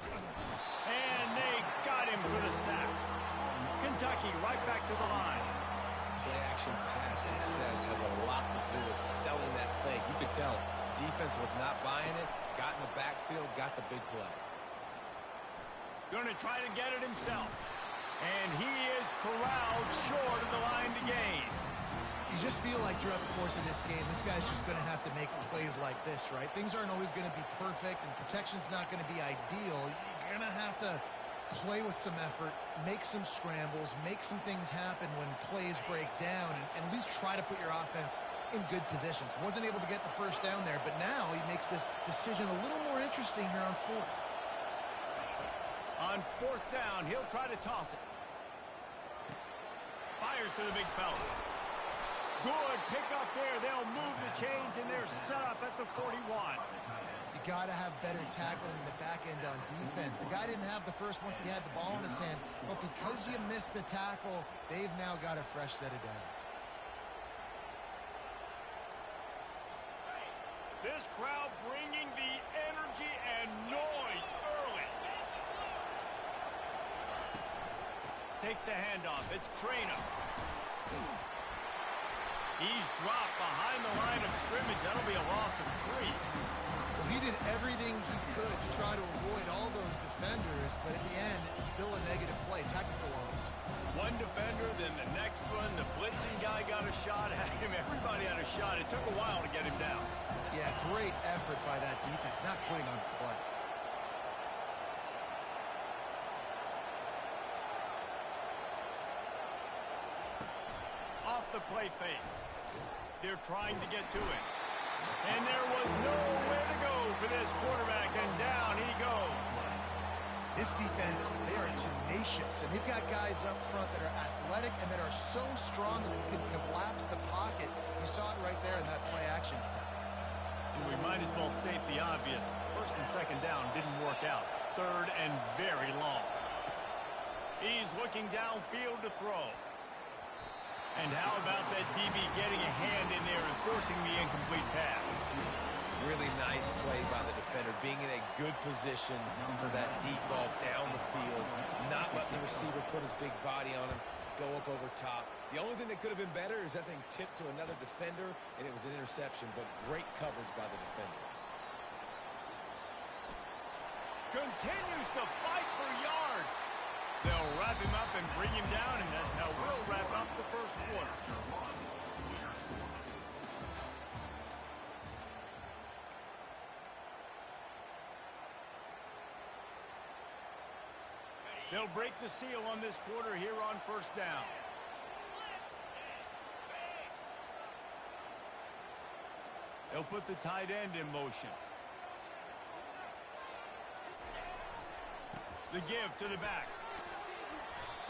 [SPEAKER 1] And they got him for the sack. Kentucky right back to the line.
[SPEAKER 3] Play action pass success has a lot to do with selling that fake. You could tell defense was not buying it, got in the backfield, got the big play.
[SPEAKER 1] Going to try to get it himself. And he is corralled short of the line to gain.
[SPEAKER 2] You just feel like throughout the course of this game, this guy's just going to have to make plays like this, right? Things aren't always going to be perfect, and protection's not going to be ideal. You're going to have to play with some effort, make some scrambles, make some things happen when plays break down, and at least try to put your offense in good positions. Wasn't able to get the first down there, but now he makes this decision a little more interesting here on 4th.
[SPEAKER 1] On fourth down, he'll try to toss it. Fires to the big fella. Good pick up there. They'll move the chains, and they're set up at the 41.
[SPEAKER 2] You got to have better tackling in the back end on defense. The guy didn't have the first once he had the ball in his hand, but because you missed the tackle, they've now got a fresh set of downs.
[SPEAKER 1] This crowd bringing the energy and noise early. Takes the handoff. It's Trainer. He's dropped behind the line of scrimmage. That'll be a loss of 3.
[SPEAKER 2] Well, he did everything he could to try to avoid all those defenders, but at the end, it's still a negative play. Tackle for loss.
[SPEAKER 1] One defender, then the next one. The blitzing guy got a shot at him. Everybody had a shot. It took a while to get him down.
[SPEAKER 2] Yeah, great effort by that defense, not quitting on the play.
[SPEAKER 1] Off the play fake. They're trying to get to it. And there was nowhere to go for this quarterback, and down he goes.
[SPEAKER 2] This defense, they are tenacious, and they've got guys up front that are athletic and that are so strong that they can collapse the pocket. You saw it right there in that play action attack.
[SPEAKER 1] We might as well state the obvious. First and second down didn't work out. Third and very long. He's looking downfield to throw. And how about that DB getting a hand in there and forcing the incomplete pass?
[SPEAKER 3] Really nice play by the defender, being in a good position for that deep ball down the field, not letting the receiver put his big body on him, go up over top. The only thing that could have been better is that thing tipped to another defender, and it was an interception, but great coverage by the defender.
[SPEAKER 1] Continues to fight for yards. They'll wrap him up and bring him down, and that's how we'll wrap up the first quarter. They'll break the seal on this quarter here on first down. They'll put the tight end in motion. The give to the back.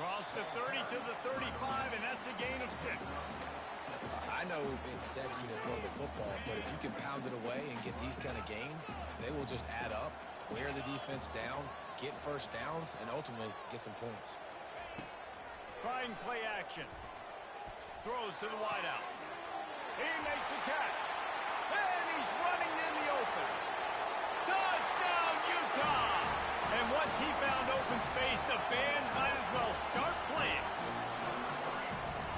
[SPEAKER 1] Cross the 30 to the 35, and that's a gain of 6.
[SPEAKER 3] I know it's sexy to throw the football, but if you can pound it away and get these kind of gains, they will just add up, wear the defense down, get first downs, and ultimately get some points.
[SPEAKER 1] Trying play action. Throws to the wideout. He makes a catch. And he's running in the open. Touchdown, Utah! And once he found open space, the band might as well start playing.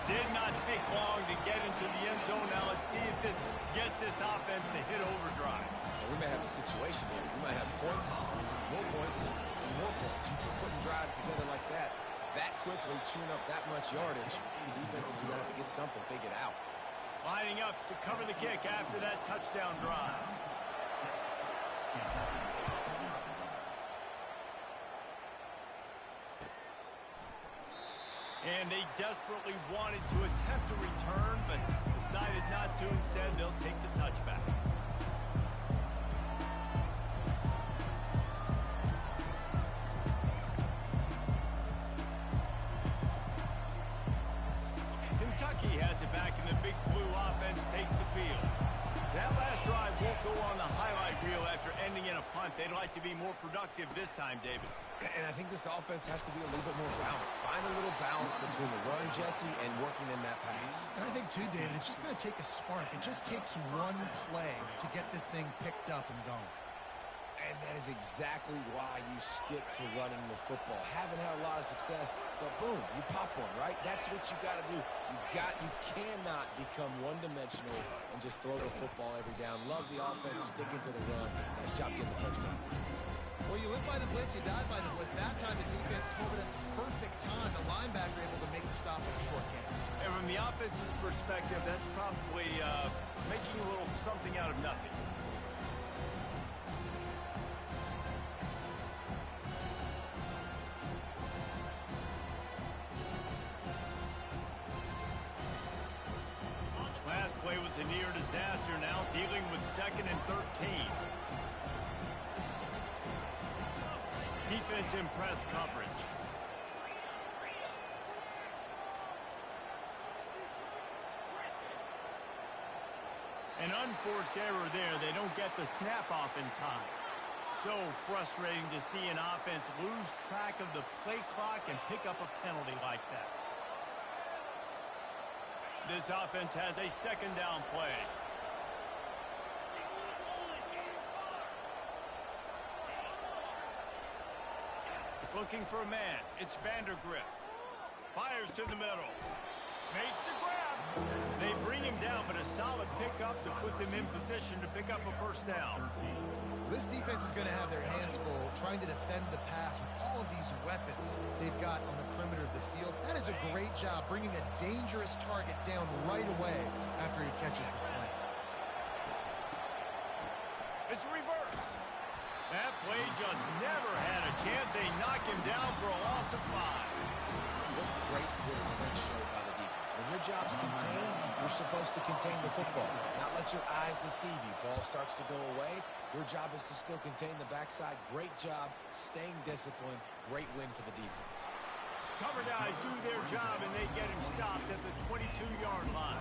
[SPEAKER 1] Did not take long to get into the end zone. Now let's see if this gets this offense to hit overdrive.
[SPEAKER 3] Well, we may have a situation here. We might have points, and more points. You keep putting drives together like that quickly, chewing up that much yardage, the defense is going to have to get something figured out.
[SPEAKER 1] Lining up to cover the kick after that touchdown drive. And they desperately wanted to attempt a return, but decided not to. Instead, they'll take the touchback. Kentucky has it back, and the big blue offense takes the field. That last drive won't go on the highlight reel after ending in a punt. They'd like to be more productive this time, David.
[SPEAKER 3] And I think this offense has to be a little bit more balanced. Find a little balance between the run, Jesse, and working in that pass.
[SPEAKER 2] And I think, too, David, it's just going to take a spark. It just takes one play to get this thing picked up and going.
[SPEAKER 3] And that is exactly why you stick to running the football. Haven't had a lot of success, but boom, you pop one, right? That's what you got to do. You cannot become one-dimensional and just throw the football every down. Love the offense, sticking to the run. Nice job getting the first down.
[SPEAKER 2] Well, you live by the blitz, you die by the blitz. That time the defense called it at the perfect time. The linebacker able to make the stop in a short game.
[SPEAKER 1] And from the offense's perspective, that's probably making a little something out of nothing. Last play was a near disaster, now dealing with 2nd and 13. defense in press coverage. An unforced error there. They don't get the snap off in time. So frustrating to see an offense lose track of the play clock and pick up a penalty like that. This offense has a second down play. Looking for a man. It's Vandergriff. Fires to the middle. Makes the grab. They bring him down, but a solid pickup to put them in position to pick up a first down.
[SPEAKER 2] This defense is going to have their hands full trying to defend the pass with all of these weapons they've got on the perimeter of the field. That is a great job bringing a dangerous target down right away after he catches the slant.
[SPEAKER 1] It's reverse. That play just never had a chance. They knock him down for a loss of 5.
[SPEAKER 3] What great discipline showed by the defense. When your job's contained, you're supposed to contain the football, not let your eyes deceive you. Ball starts to go away. Your job is to still contain the backside. Great job staying disciplined. Great win for the defense.
[SPEAKER 1] Cover guys do their job, and they get him stopped at the 22-yard line.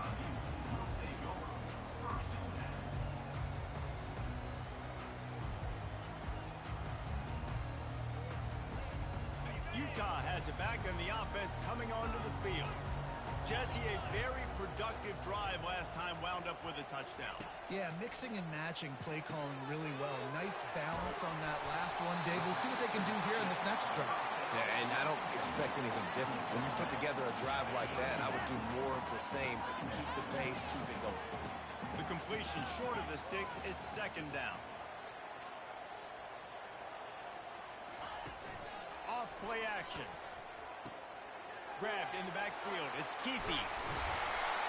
[SPEAKER 1] Utah has it back on the offense coming onto the field. Jesse, a very productive drive last time, wound up with a touchdown.
[SPEAKER 2] Yeah, mixing and matching play calling really well. Nice balance on that last one, Dave. We'll see what they can do here in this next drive.
[SPEAKER 3] Yeah, and I don't expect anything different. When you put together a drive like that, I would do more of the same. Keep the pace, keep it going.
[SPEAKER 1] The completion short of the sticks. It's second down. Off play action. Grabbed in the backfield. It's Keefe.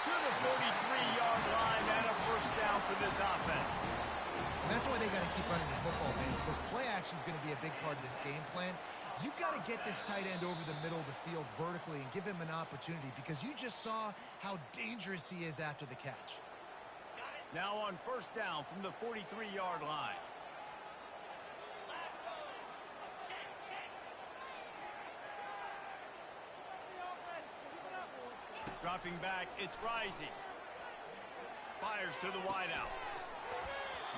[SPEAKER 1] To the 43-yard line and a first down for this offense.
[SPEAKER 2] And that's why they got to keep running the football, man, because play action is going to be a big part of this game plan. You've got to get this tight end over the middle of the field vertically and give him an opportunity, because you just saw how dangerous he is after the catch.
[SPEAKER 1] Now on first down from the 43-yard line. Dropping back, it's Rising. Fires to the wideout.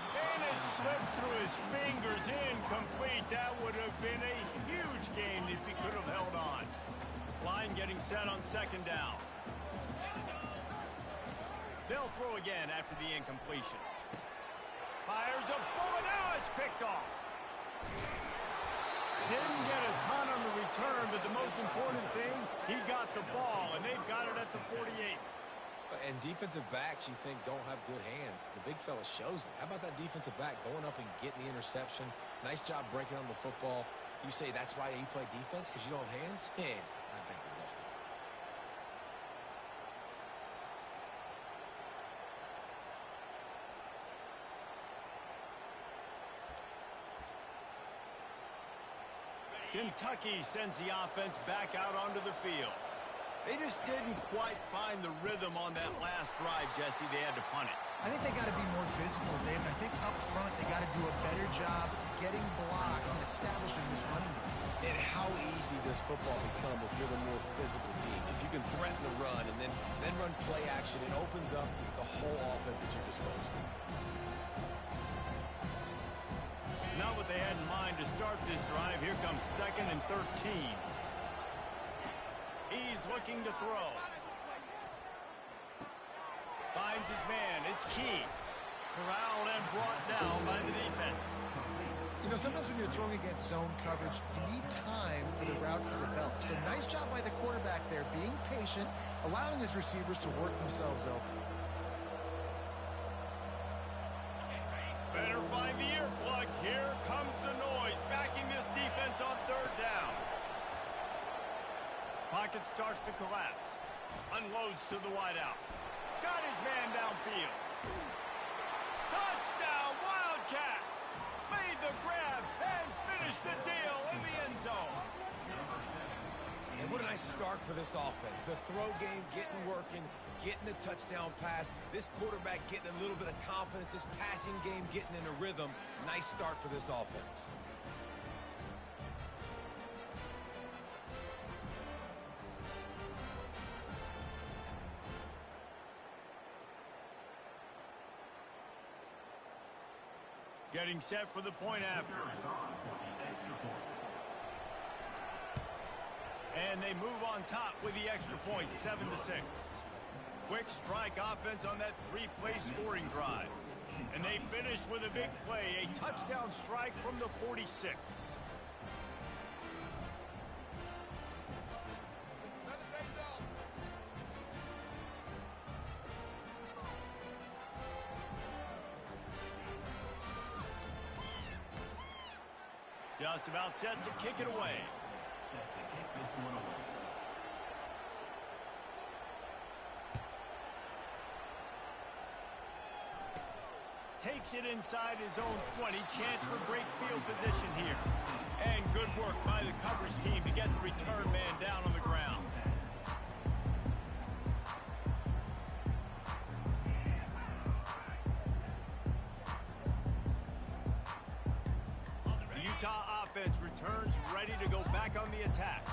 [SPEAKER 1] And it slips through his fingers, incomplete. That would have been a huge gain if he could have held on. Line getting set on second down. They'll throw again after the incompletion. Fires a bullet, now it's picked off. Didn't get a ton on the return, but the most important thing, he got the ball, and they've got it at the 48.
[SPEAKER 3] And defensive backs you think don't have good hands. The big fella shows it. How about that defensive back going up and getting the interception? Nice job breaking on the football. You say that's why you play defense, because you don't have hands? Yeah, I think it does.
[SPEAKER 1] Kentucky sends the offense back out onto the field. They just didn't quite find the rhythm on that last drive, Jesse. They had to punt it.
[SPEAKER 2] I think they got to be more physical, Dave. I think up front they got to do a better job getting blocks and establishing this running game.
[SPEAKER 3] And how easy does football become if you're the more physical team? If you can threaten the run and then run play action, it opens up the whole offense at your disposal.
[SPEAKER 1] Not what they had in mind to start this drive. Here comes 2nd and 13. He's looking to throw. Finds his man. It's Key. Corralled and brought down by the defense.
[SPEAKER 2] You know, sometimes when you're throwing against zone coverage, you need time for the routes to develop. So nice job by the quarterback there, being patient, allowing his receivers to work themselves open.
[SPEAKER 1] Better find the earplugs. Here comes the noise, backing this defense on third down. Pocket starts to collapse. Unloads to the wideout. Got his man downfield. Touchdown, Wildcats! Made the grab and finished the deal in the end zone.
[SPEAKER 3] And what a nice start for this offense. The throw game getting working, getting the touchdown pass. This quarterback getting a little bit of confidence. This passing game getting in a rhythm. Nice start for this offense.
[SPEAKER 1] Getting set for the point after. And they move on top with the extra point, 7-6. Quick strike offense on that three-play scoring drive. And they finish with a big play, a touchdown strike from the 46. Just about set to kick it away.
[SPEAKER 4] Set to kick this one away.
[SPEAKER 1] Takes it inside his own 20. Chance for great field position here. And good work by the coverage team to get the return man down on the ground. The Utah offense returns ready to go back on the attack.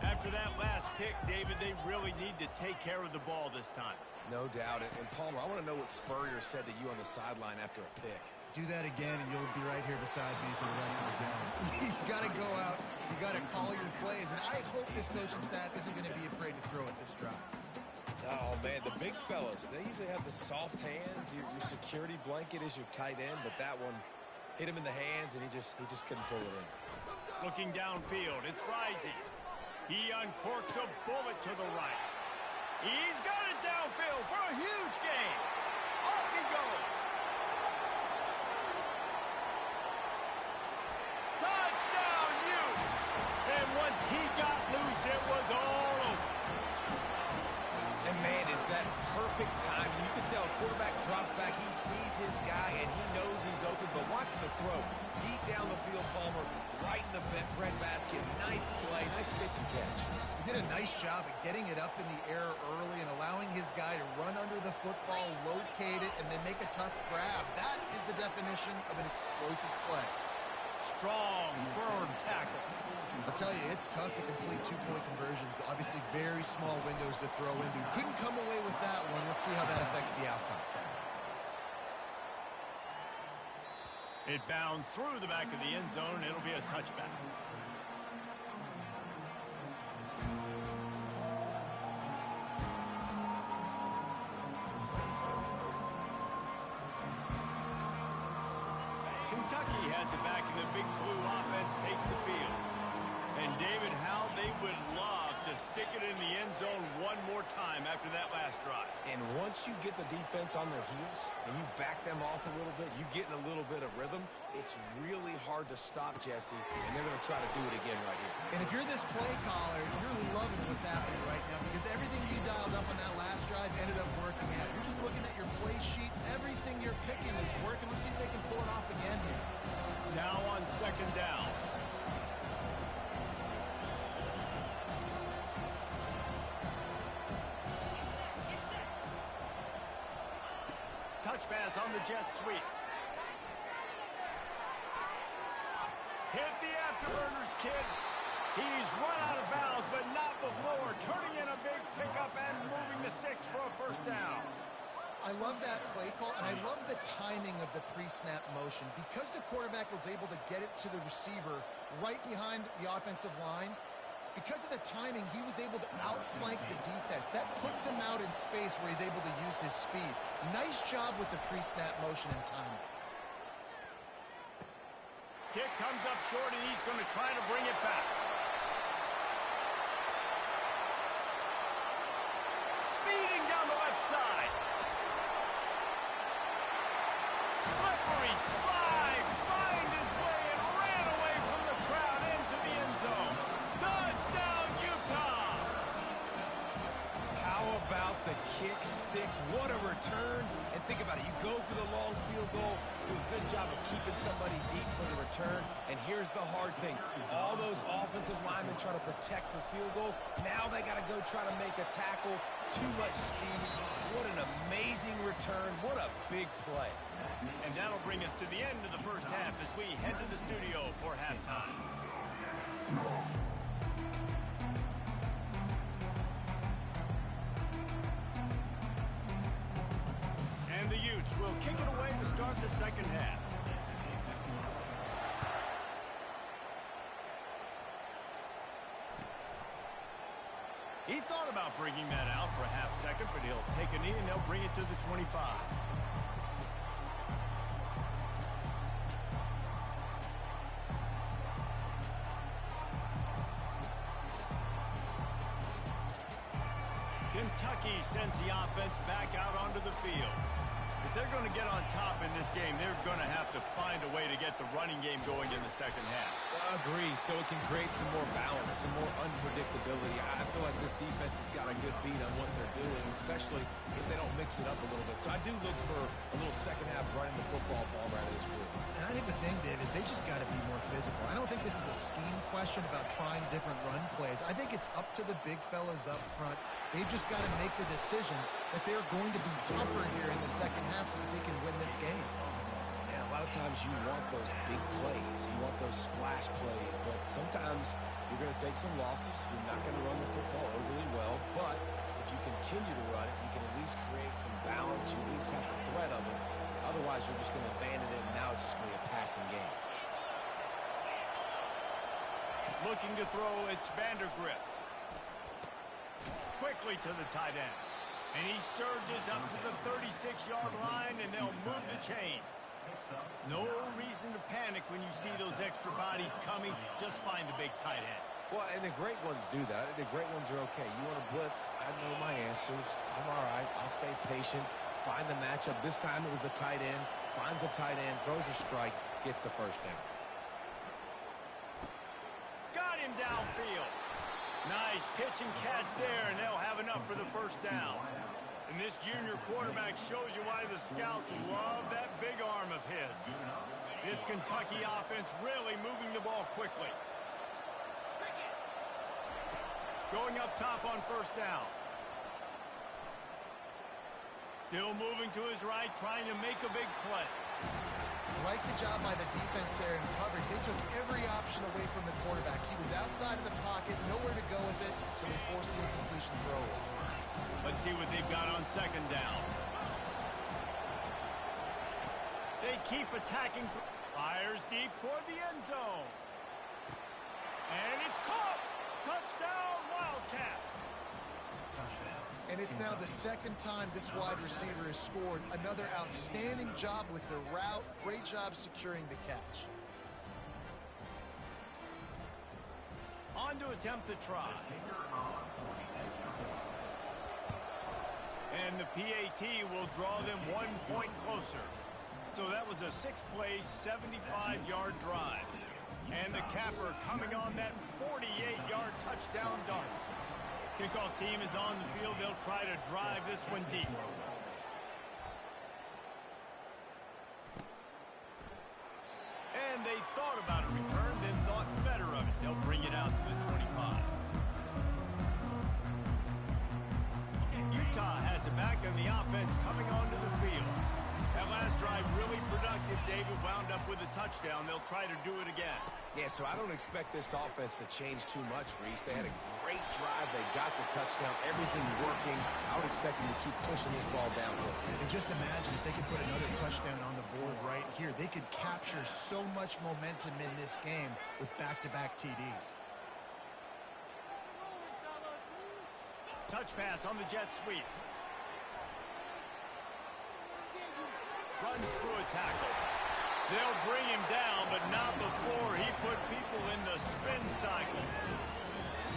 [SPEAKER 1] After that last pick, David, they really need to take care of the ball this time.
[SPEAKER 3] No doubt. And Palmer, I want to know what Spurrier said to you on the sideline after a pick.
[SPEAKER 2] Do that again, and you'll be right here beside me for the rest of the game. You got to go out. You got to call your plays. And I hope this coaching staff isn't going to be afraid to throw at this drive.
[SPEAKER 3] Oh, man, the big fellas, they usually have the soft hands. Your security blanket is your tight end, but that one hit him in the hands, and he just couldn't pull it in.
[SPEAKER 1] Looking downfield, it's Rising. He uncorks a bullet to the right. He's got it downfield for a huge gain. Off he goes. Touchdown, Utes. And once he got loose, it was all over.
[SPEAKER 3] And, man, is that perfect timing. You can tell quarterback drops back. He sees his guy, and he knows he's open. But watch the throw. Deep down the field, Palmer, right in the breadbasket. Nice play, nice pitch and catch.
[SPEAKER 2] He did a nice job at getting it up in the air early and allowing his guy to run under the football, locate it, and then make a tough grab. That is the definition of an explosive play.
[SPEAKER 1] Strong, firm tackle.
[SPEAKER 2] I'll tell you, it's tough to complete two-point conversions. Obviously, very small windows to throw into. Couldn't come away with that one. Let's see how that affects the outcome.
[SPEAKER 1] It bounds through the back of the end zone. It'll be a touchback. Kentucky has it back, and the Big Blue offense takes the field. And David, how they would love to stick it in the end zone one more time after that last drive.
[SPEAKER 3] And once you get the defense on their heels and you back them off a little bit, you get in a little bit of rhythm, it's really hard to stop, Jesse, and they're going to try to do it again right here.
[SPEAKER 2] And if you're this play caller, you're loving what's happening right now because everything you dialed up on that last drive ended up working out. You're just looking at your play sheet. Everything you're picking is working. Let's see if they can pull it off again here.
[SPEAKER 1] Now on second down. Touch pass on the jet sweep. Hit the afterburners, kid. He's run out of bounds, but not before. Turning in a big pickup and moving the sticks for a first down.
[SPEAKER 2] I love that play call, and I love the timing of the pre-snap motion. Because the quarterback was able to get it to the receiver right behind the offensive line, because of the timing, he was able to outflank the defense. That puts him out in space where he's able to use his speed. Nice job with the pre-snap motion and timing.
[SPEAKER 1] Kick comes up short, and he's going to try to bring it back. Speeding down the left side. Slippery slide, find his way and ran away from the crowd into the end zone. Touchdown, Utah!
[SPEAKER 3] How about the kick six? What a return. And think about it. You go for the long field goal, do a good job of keeping somebody deep for the return. And here's the hard thing. All those offensive linemen try to protect for field goal. Now they got to go try to make a tackle. Too much speed. What an amazing return. What a big play.
[SPEAKER 1] And that'll bring us to the end of the first half as we head to the studio for halftime. And the Utes will kick it away to start the second half. He thought about bringing that out for a half second, but he'll take a knee and they'll bring it to the 25. Kentucky sends the offense back out onto the field. If they're going to get on top in this game, they're going to have to find a way to get the running game going in the second half.
[SPEAKER 3] I agree, so it can create some more balance, some more unpredictability. I feel like this defense has got a good beat on what they're doing, especially if they don't mix it up a little bit. So I do look for a little second half running the football ball right of this group.
[SPEAKER 2] And I think the thing, Dave, is they just got to be more physical. I don't think this is a scheme question about trying different run plays. I think it's up to the big fellas up front. They've just got to make the decision that they're going to be tougher here in the second half so that they can win this game.
[SPEAKER 3] And a lot of times you want those big plays. You want those splash plays. But sometimes you're going to take some losses. You're not going to run the football overly well. But if you continue to run it, you can at least create some balance. You at least have the threat of it. Otherwise, you're just going to abandon it, and now it's just going to be a passing game.
[SPEAKER 1] Looking to throw, it's Vandergrift. Quickly to the tight end. And he surges up to the 36-yard line, and they'll move the chains. No reason to panic when you see those extra bodies coming. Just find the big tight end.
[SPEAKER 3] Well, and the great ones do that. The great ones are okay. You want to blitz? I know my answers. I'm all right. I'll stay patient. Find the matchup. This time it was the tight end. Finds the tight end, throws a strike, gets the first down.
[SPEAKER 1] Got him downfield. Nice pitch and catch there, and they'll have enough for the first down. And this junior quarterback shows you why the scouts love that big arm of his. This Kentucky offense really moving the ball quickly. Going up top on first down. Still moving to his right, trying to make a big play.
[SPEAKER 2] I like the job by the defense there in coverage. They took every option away from the quarterback. He was outside of the pocket, nowhere to go with it, so they forced the incompletion throw.
[SPEAKER 1] Let's see what they've got on second down. They keep attacking. Fires deep toward the end zone. And it's caught. Touchdown, Wildcats.
[SPEAKER 2] And it's now the second time this wide receiver has scored. Another outstanding job with the route. Great job securing the catch.
[SPEAKER 1] On to attempt the try. And the PAT will draw them 1 point closer. So that was a 6-play, 75-yard drive. And the capper coming on that 48-yard touchdown dart. Kickoff team is on the field. They'll try to drive this one deep. And they thought about a return, then thought better of it. They'll bring it out to the 25. Utah has it back, and the offense coming onto the field. That last drive really productive. David wound up with a touchdown. They'll try to do it again.
[SPEAKER 3] Yeah, so I don't expect this offense to change too much, Reese. They had a great drive. They got the touchdown. Everything working. I would expect them to keep pushing this ball downhill.
[SPEAKER 2] And just imagine if they could put another touchdown on the board right here. They could capture so much momentum in this game with back-to-back TDs.
[SPEAKER 1] Touch pass on the jet sweep. Runs through a tackle. They'll bring him down, but not before he put people in the spin cycle.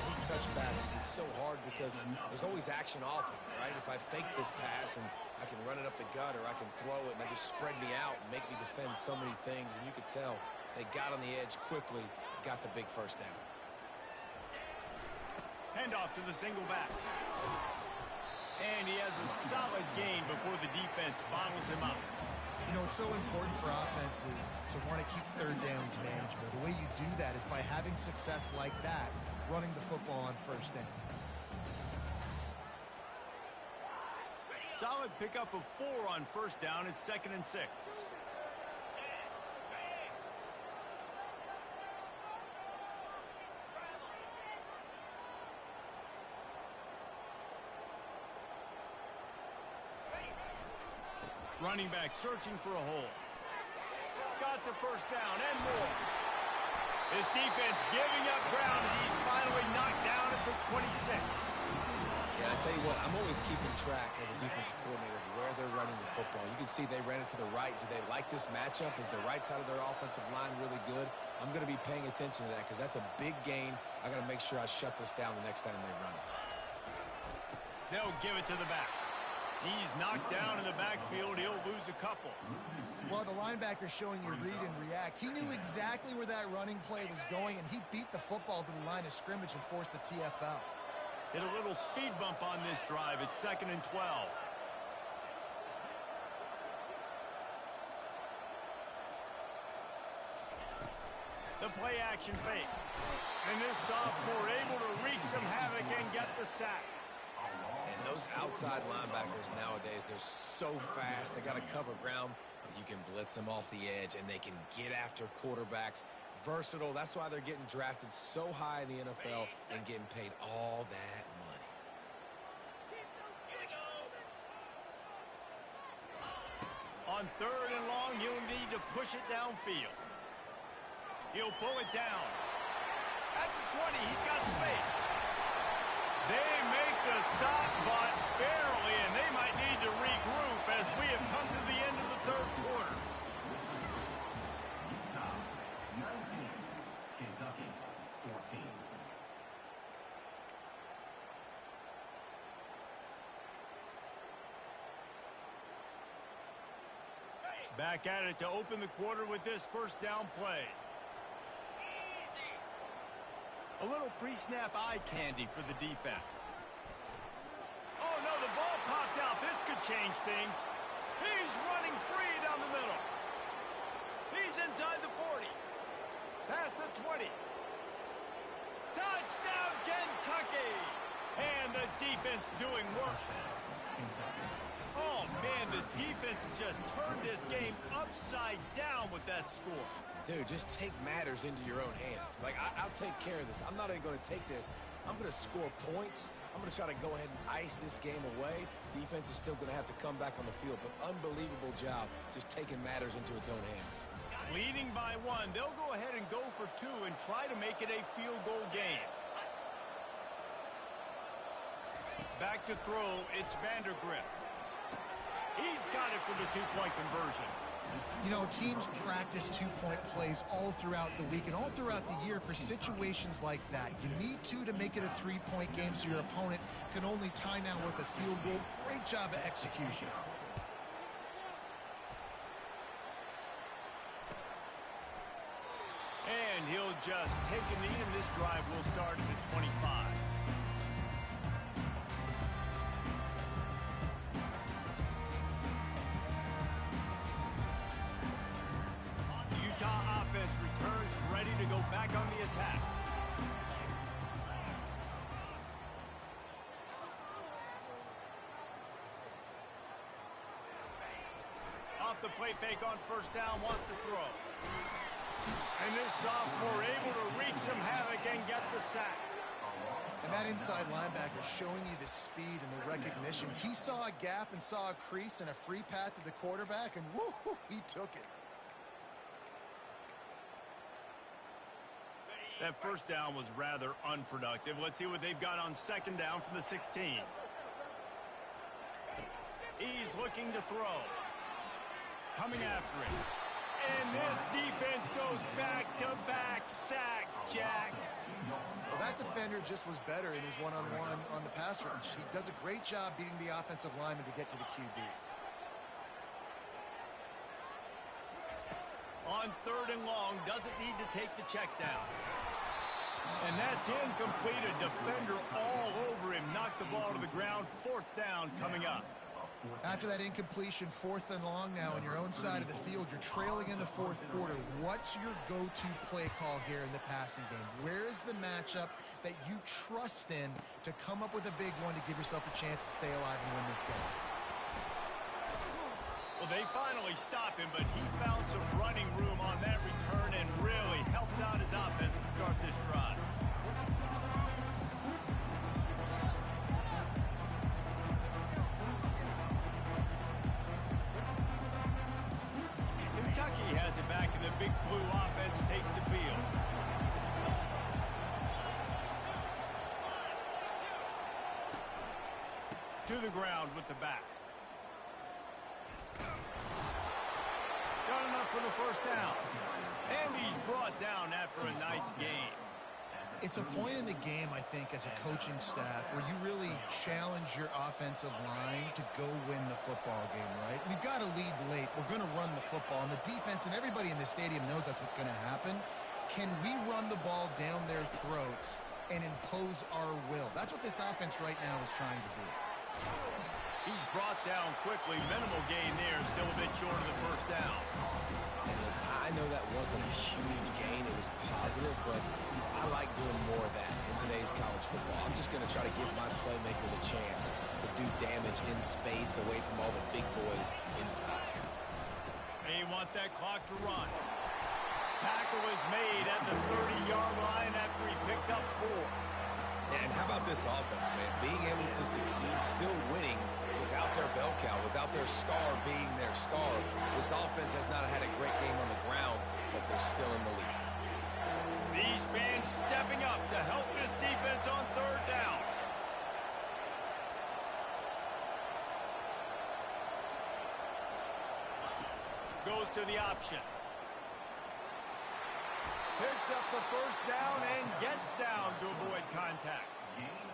[SPEAKER 3] These touch passes, it's so hard because there's always action off of it, right? If I fake this pass and I can run it up the gut or I can throw it and they just spread me out and make me defend so many things, and you could tell they got on the edge quickly, got the big first down.
[SPEAKER 1] Handoff to the single back. And he has a solid gain before the defense bottles him up.
[SPEAKER 2] You know, it's so important for offenses to want to keep third downs manageable. The way you do that is by having success like that, running the football on first down.
[SPEAKER 1] Solid pickup of 4 on first down. It's 2nd and 6. Running back searching for a hole. Got the first down and more. His defense giving up ground as he's finally knocked down at the 26.
[SPEAKER 3] Tell you what, I'm always keeping track as a defensive coordinator of where they're running the football. You can see they ran it to the right. Do they like this matchup? Is the right side of their offensive line really good? I'm going to be paying attention to that because that's a big gain. I got to make sure I shut this down the next time they run it.
[SPEAKER 1] They'll give it to the back. He's knocked down in the backfield. He'll lose a couple.
[SPEAKER 2] Well, the linebacker's showing you read and react. He knew exactly where that running play was going, and he beat the football to the line of scrimmage and forced the TFL.
[SPEAKER 1] Hit a little speed bump on this drive. It's 2nd and 12. The play action fake. And this sophomore able to wreak some havoc and get the sack.
[SPEAKER 3] And those outside linebackers nowadays, they're so fast. They got to cover ground, but you can blitz them off the edge, and they can get after quarterbacks. Versatile. That's why they're getting drafted so high in the NFL and getting paid all that money.
[SPEAKER 1] On 3rd and long, he'll need to push it downfield. He'll pull it down. At the 20, he's got space. They make the stop, but barely, and they might need to regroup as we have come to the end of the 3rd quarter.
[SPEAKER 4] Utah 19, Kentucky 14.
[SPEAKER 1] Back at it to open the quarter with this first down play. A little pre-snap eye candy for the defense. Oh, no, the ball popped out. This could change things. He's running free down the middle. He's inside the 40. Past the 20. Touchdown, Kentucky! And the defense doing work. Oh, man, the defense has just turned this game upside down with that score.
[SPEAKER 3] Dude, just take matters into your own hands. Like, I'll take care of this. I'm not even going to take this. I'm going to score points. I'm going to try to go ahead and ice this game away. Defense is still going to have to come back on the field, but unbelievable job just taking matters into its own hands.
[SPEAKER 1] Leading by 1, they'll go ahead and go for 2 and try to make it a field goal game. Back to throw, it's Vandergrift. He's got it for the 2-point conversion.
[SPEAKER 2] You know, teams practice 2-point plays all throughout the week and all throughout the year for situations like that. You need to make it a 3-point game so your opponent can only tie now with a field goal. Great job of execution.
[SPEAKER 1] And he'll just take a knee, and this drive will start at the 25. Utah offense returns ready to go back on the attack. Off the play fake on first down, wants to throw. And this sophomore able to wreak some havoc and get the sack.
[SPEAKER 2] And that inside linebacker showing you the speed and the recognition. He saw a gap and saw a crease and a free path to the quarterback, and woo, he took it.
[SPEAKER 1] That first down was rather unproductive. Let's see what they've got on second down from the 16. He's looking to throw. Coming after it. And this defense goes back-to-back sack, Jack.
[SPEAKER 2] Well, that defender just was better in his one-on-one on the pass rush. He does a great job beating the offensive lineman to get to the QB.
[SPEAKER 1] On 3rd and long, doesn't need to take the check down. And that's incomplete. A defender all over him. Knocked the ball to the ground. 4th down coming up.
[SPEAKER 2] After that incompletion, 4th and long now on your own side of the field, you're trailing in the 4th quarter. What's your go-to play call here in the passing game? Where is the matchup that you trust in to come up with a big one to give yourself a chance to stay alive and win this game?
[SPEAKER 1] Well, they finally stop him, but he found some running room on that return and really helps out his offense to start this drive. Kentucky has it back, and the Big Blue offense takes the field. To the ground with the back. Got enough for the first down. And he's brought down after a nice gain.
[SPEAKER 2] It's a point in the game, I think, as a coaching staff where you really challenge your offensive line to go win the football game, right? We've got to lead late. We're going to run the football. And the defense and everybody in the stadium knows that's what's going to happen. Can we run the ball down their throats and impose our will? That's what this offense right now is trying to do.
[SPEAKER 1] He's brought down quickly. Minimal gain there. Still a bit short of the first down.
[SPEAKER 3] And listen, I know that wasn't a huge gain. It was positive, but I like doing more of that in today's college football. I'm just going to try to give my playmakers a chance to do damage in space away from all the big boys inside.
[SPEAKER 1] They want that clock to run. Tackle is made at the 30-yard line after he picked up 4.
[SPEAKER 3] And how about this offense, man? Being able to succeed, still winning without their bell cow, without their star being their star. This offense has not had a great game on the ground, but they're still in the lead.
[SPEAKER 1] These fans stepping up to help this defense on third down. Goes to the option. Picks up the first down and gets down to avoid contact.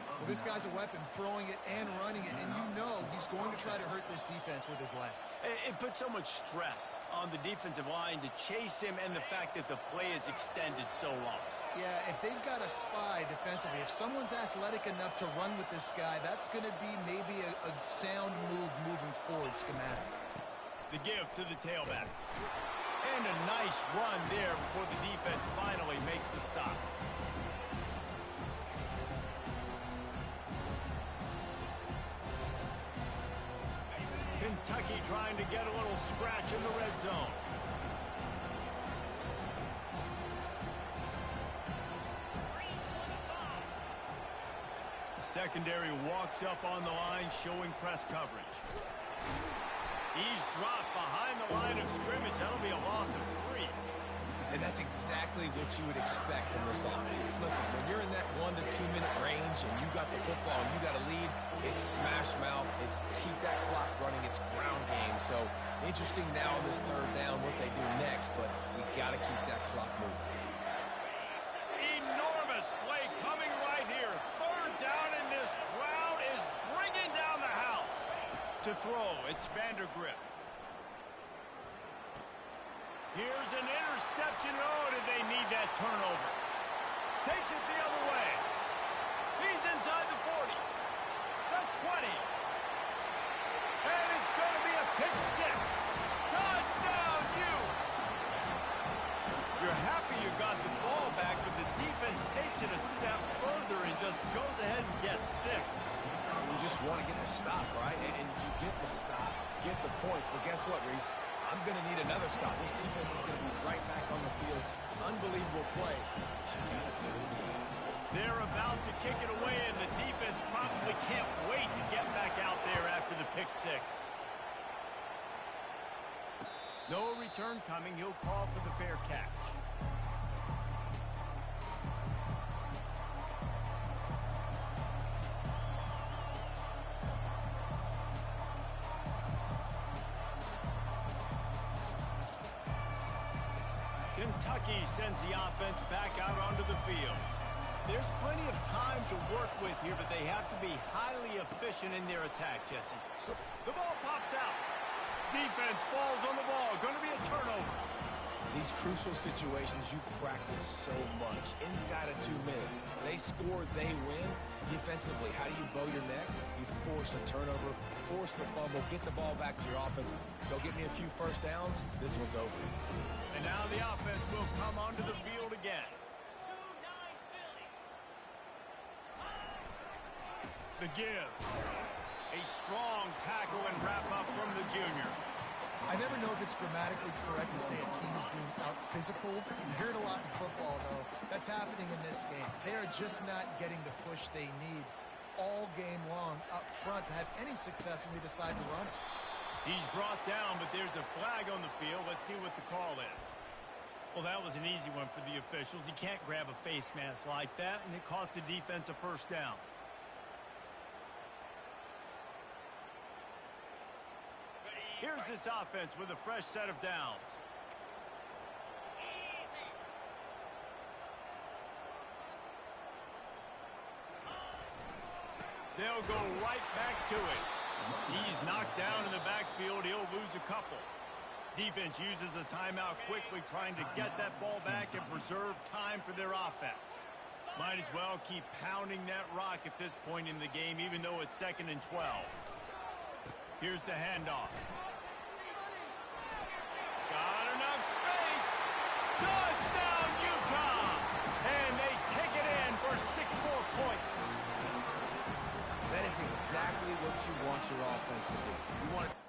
[SPEAKER 2] Well, this guy's a weapon, throwing it and running it, and you know he's going to try to hurt this defense with his legs.
[SPEAKER 1] It puts so much stress on the defensive line to chase him and the fact that the play is extended so long.
[SPEAKER 2] Yeah, if they've got a spy defensively, if someone's athletic enough to run with this guy, that's going to be maybe a sound move moving forward schematically.
[SPEAKER 1] The give to the tailback. And a nice run there before the defense finally makes the stop. Kentucky trying to get a little scratch in the red zone. Secondary walks up on the line, showing press coverage. He's dropped behind the line of scrimmage. That'll be a loss of 3.
[SPEAKER 3] And that's exactly what you would expect from this offense. Listen, when you're in that 1 to 2 minute range and you got the football and you got a lead, it's smash mouth, it's keep that clock running, it's ground game. So interesting now on this third down what they do next, but we got to keep that clock moving.
[SPEAKER 1] Enormous play coming right here. Third down, and this crowd is bringing down the house. To throw, it's Vandergrift. Here's an interception. Oh, did they need that turnover? Takes it the other way. He's inside the 40. The 20. And it's going to be a pick 6. Touchdown, Utes. You're happy you got the ball back, but the defense takes it a step further and just goes ahead and gets 6.
[SPEAKER 3] You just want to get the stop, right? And you get the stop, get the points. But guess what, Reese? I'm going to need another stop. This defense is going to be right back on the field. Unbelievable play. She got to do it again.
[SPEAKER 1] They're about to kick it away, and the defense probably can't wait to get back out there after the pick 6. No return coming. He'll call for the fair catch. Kentucky sends the offense back out onto the field. There's plenty of time to work with here, but they have to be highly efficient in their attack, Jesse. The ball pops out. Defense falls on the ball. Going to be a turnover.
[SPEAKER 3] These crucial situations you practice so much. Inside of 2 minutes, they score, they win. Defensively, how do you bow your neck? You force a turnover, force the fumble, get the ball back to your offense. Go get me a few first downs. This one's over.
[SPEAKER 1] And now the offense will come onto the field again. The give. A strong tackle and wrap up from the junior.
[SPEAKER 2] I never know if it's grammatically correct to say a team is being out-physical. You hear it a lot in football, though. That's happening in this game. They are just not getting the push they need all game long up front to have any success when they decide to run it.
[SPEAKER 1] He's brought down, but there's a flag on the field. Let's see what the call is. Well, that was an easy one for the officials. You can't grab a face mask like that, and it cost the defense a first down. Here's this offense with a fresh set of downs. They'll go right back to it. He's knocked down in the backfield. He'll lose a couple. Defense uses a timeout quickly, trying to get that ball back and preserve time for their offense. Might as well keep pounding that rock at this point in the game, even though it's 2nd and 12. Here's the handoff. Got enough space. Touchdown, Utah! And they take it in for 6 more points.
[SPEAKER 3] That is exactly what you want your offense to do. You want to